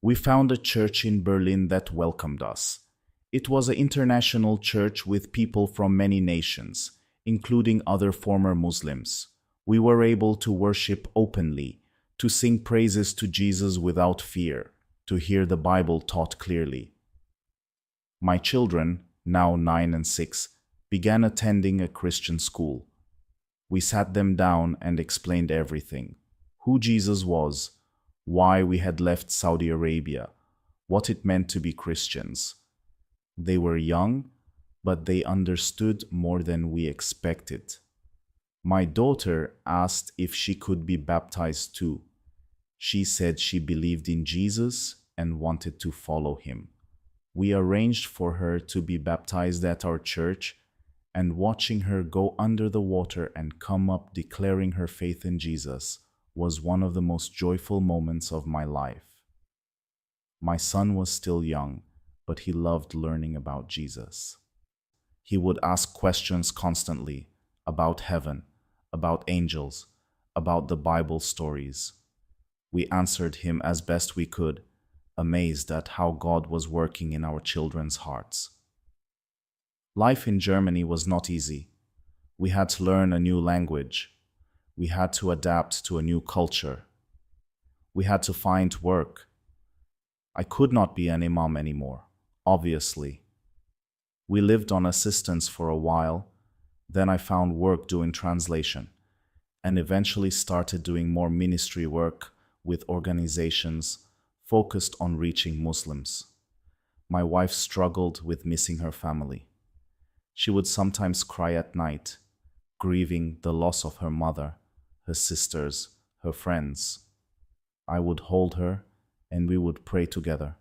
We found a church in Berlin that welcomed us. It was an international church with people from many nations, including other former Muslims. We were able to worship openly, to sing praises to Jesus without fear, to hear the Bible taught clearly. My children, now 9 and 6, began attending a Christian school. We sat them down and explained everything: who Jesus was, why we had left Saudi Arabia, what it meant to be Christians. They were young, but they understood more than we expected. My daughter asked if she could be baptized too. She said she believed in Jesus and wanted to follow him. We arranged for her to be baptized at our church, and watching her go under the water and come up declaring her faith in Jesus was one of the most joyful moments of my life. My son was still young, but he loved learning about Jesus. He would ask questions constantly about heaven, about angels, about the Bible stories. We answered him as best we could, amazed at how God was working in our children's hearts. Life in Germany was not easy. We had to learn a new language. We had to adapt to a new culture. We had to find work. I could not be an imam anymore, obviously. We lived on assistance for a while, then I found work doing translation, and eventually started doing more ministry work with organizations focused on reaching Muslims. My wife struggled with missing her family. She would sometimes cry at night, grieving the loss of her mother, her sisters, her friends. I would hold her and we would pray together,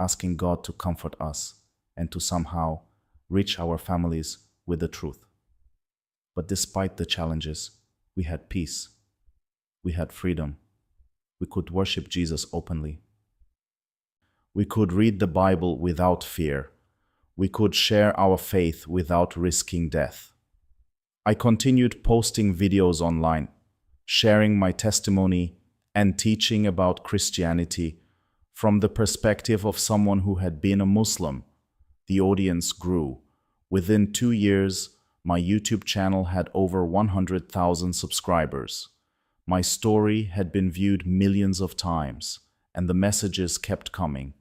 asking God to comfort us and to somehow reach our families with the truth. But despite the challenges, we had peace. We had freedom. We could worship Jesus openly. We could read the Bible without fear. We could share our faith without risking death. I continued posting videos online, sharing my testimony and teaching about Christianity from the perspective of someone who had been a Muslim. The audience grew. Within 2 years, my YouTube channel had over 100,000 subscribers. My story had been viewed millions of times, and the messages kept coming.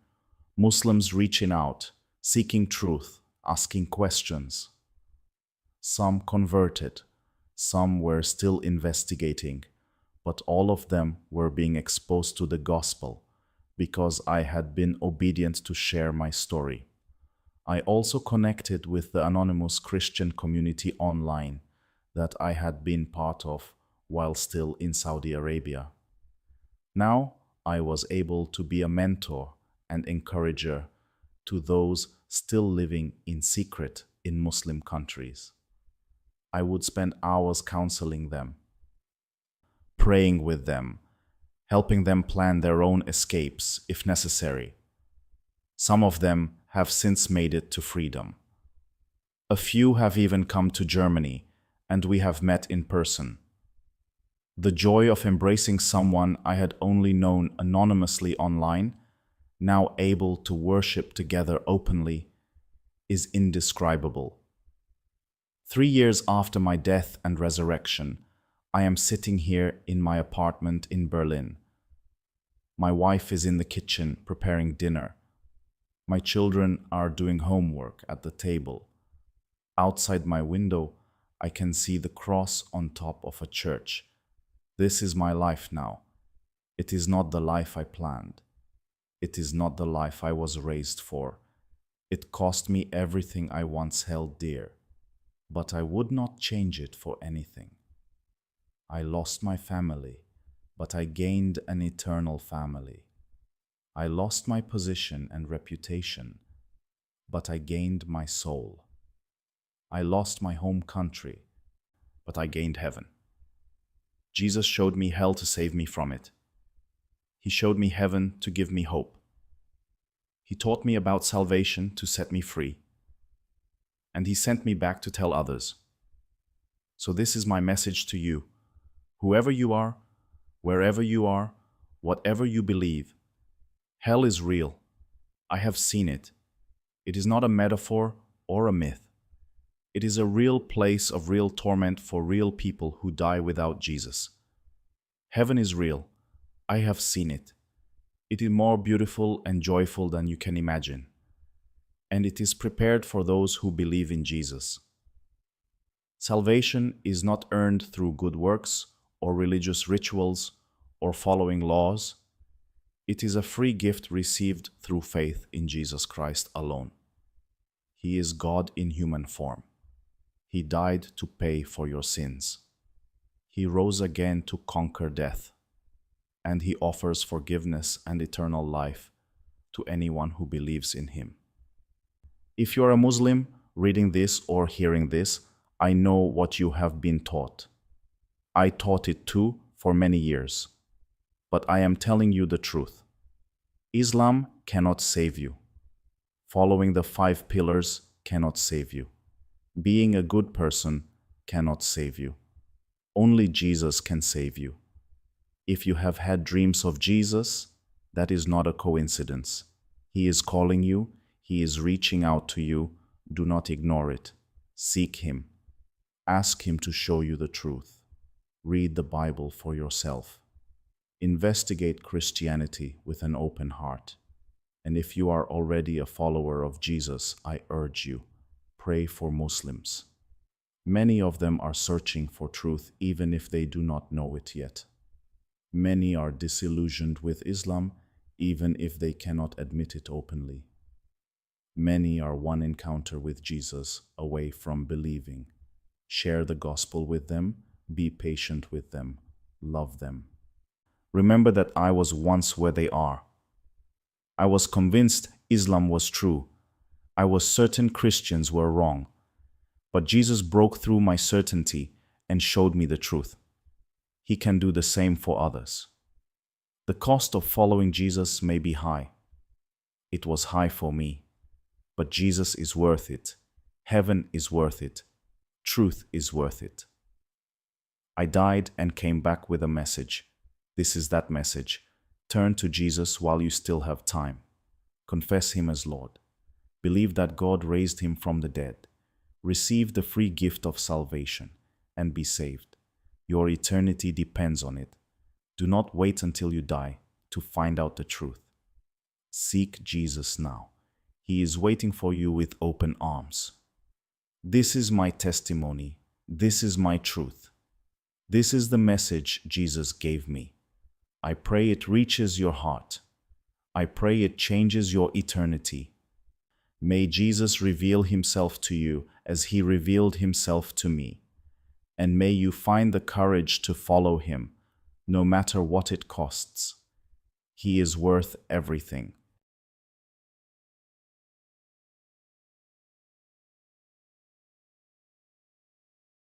Muslims reaching out, seeking truth, asking questions. Some converted, some were still investigating, but all of them were being exposed to the gospel because I had been obedient to share my story. I also connected with the anonymous Christian community online that I had been part of while still in Saudi Arabia. Now I was able to be a mentor and encourager to those still living in secret in Muslim countries. I would spend hours counseling them, praying with them, helping them plan their own escapes if necessary. Some of them have since made it to freedom. A few have even come to Germany, and we have met in person. The joy of embracing someone I had only known anonymously online, now able to worship together openly, is indescribable. 3 years after my death and resurrection, I am sitting here in my apartment in Berlin. My wife is in the kitchen preparing dinner. My children are doing homework at the table. Outside my window, I can see the cross on top of a church. This is my life now. It is not the life I planned. It is not the life I was raised for. It cost me everything I once held dear, but I would not change it for anything. I lost my family, but I gained an eternal family. I lost my position and reputation, but I gained my soul. I lost my home country, but I gained heaven. Jesus showed me hell to save me from it. He showed me heaven to give me hope. He taught me about salvation to set me free. And he sent me back to tell others. So this is my message to you. Whoever you are, wherever you are, whatever you believe, hell is real. I have seen it. It is not a metaphor or a myth. It is a real place of real torment for real people who die without Jesus. Heaven is real. I have seen it. It is more beautiful and joyful than you can imagine. And it is prepared for those who believe in Jesus. Salvation is not earned through good works or religious rituals or following laws. It is a free gift received through faith in Jesus Christ alone. He is God in human form. He died to pay for your sins. He rose again to conquer death, and he offers forgiveness and eternal life to anyone who believes in him. If you're a Muslim reading this or hearing this, I know what you have been taught. I taught it too for many years. But I am telling you the truth. Islam cannot save you. Following the 5 pillars cannot save you. Being a good person cannot save you. Only Jesus can save you. If you have had dreams of Jesus, that is not a coincidence. He is calling you. He is reaching out to you. Do not ignore it. Seek him. Ask him to show you the truth. Read the Bible for yourself. Investigate Christianity with an open heart. And if you are already a follower of Jesus, I urge you, pray for Muslims. Many of them are searching for truth even if they do not know it yet. Many are disillusioned with Islam even if they cannot admit it openly. Many are one encounter with Jesus away from believing. Share the gospel with them, be patient with them, love them. Remember that I was once where they are. I was convinced Islam was true. I was certain Christians were wrong. But Jesus broke through my certainty and showed me the truth. He can do the same for others. The cost of following Jesus may be high. It was high for me. But Jesus is worth it. Heaven is worth it. Truth is worth it. I died and came back with a message. This is that message. Turn to Jesus while you still have time. Confess him as Lord. Believe that God raised him from the dead. Receive the free gift of salvation and be saved. Your eternity depends on it. Do not wait until you die to find out the truth. Seek Jesus now. He is waiting for you with open arms. This is my testimony. This is my truth. This is the message Jesus gave me. I pray it reaches your heart. I pray it changes your eternity. May Jesus reveal himself to you as he revealed himself to me. And may you find the courage to follow him, no matter what it costs. He is worth everything.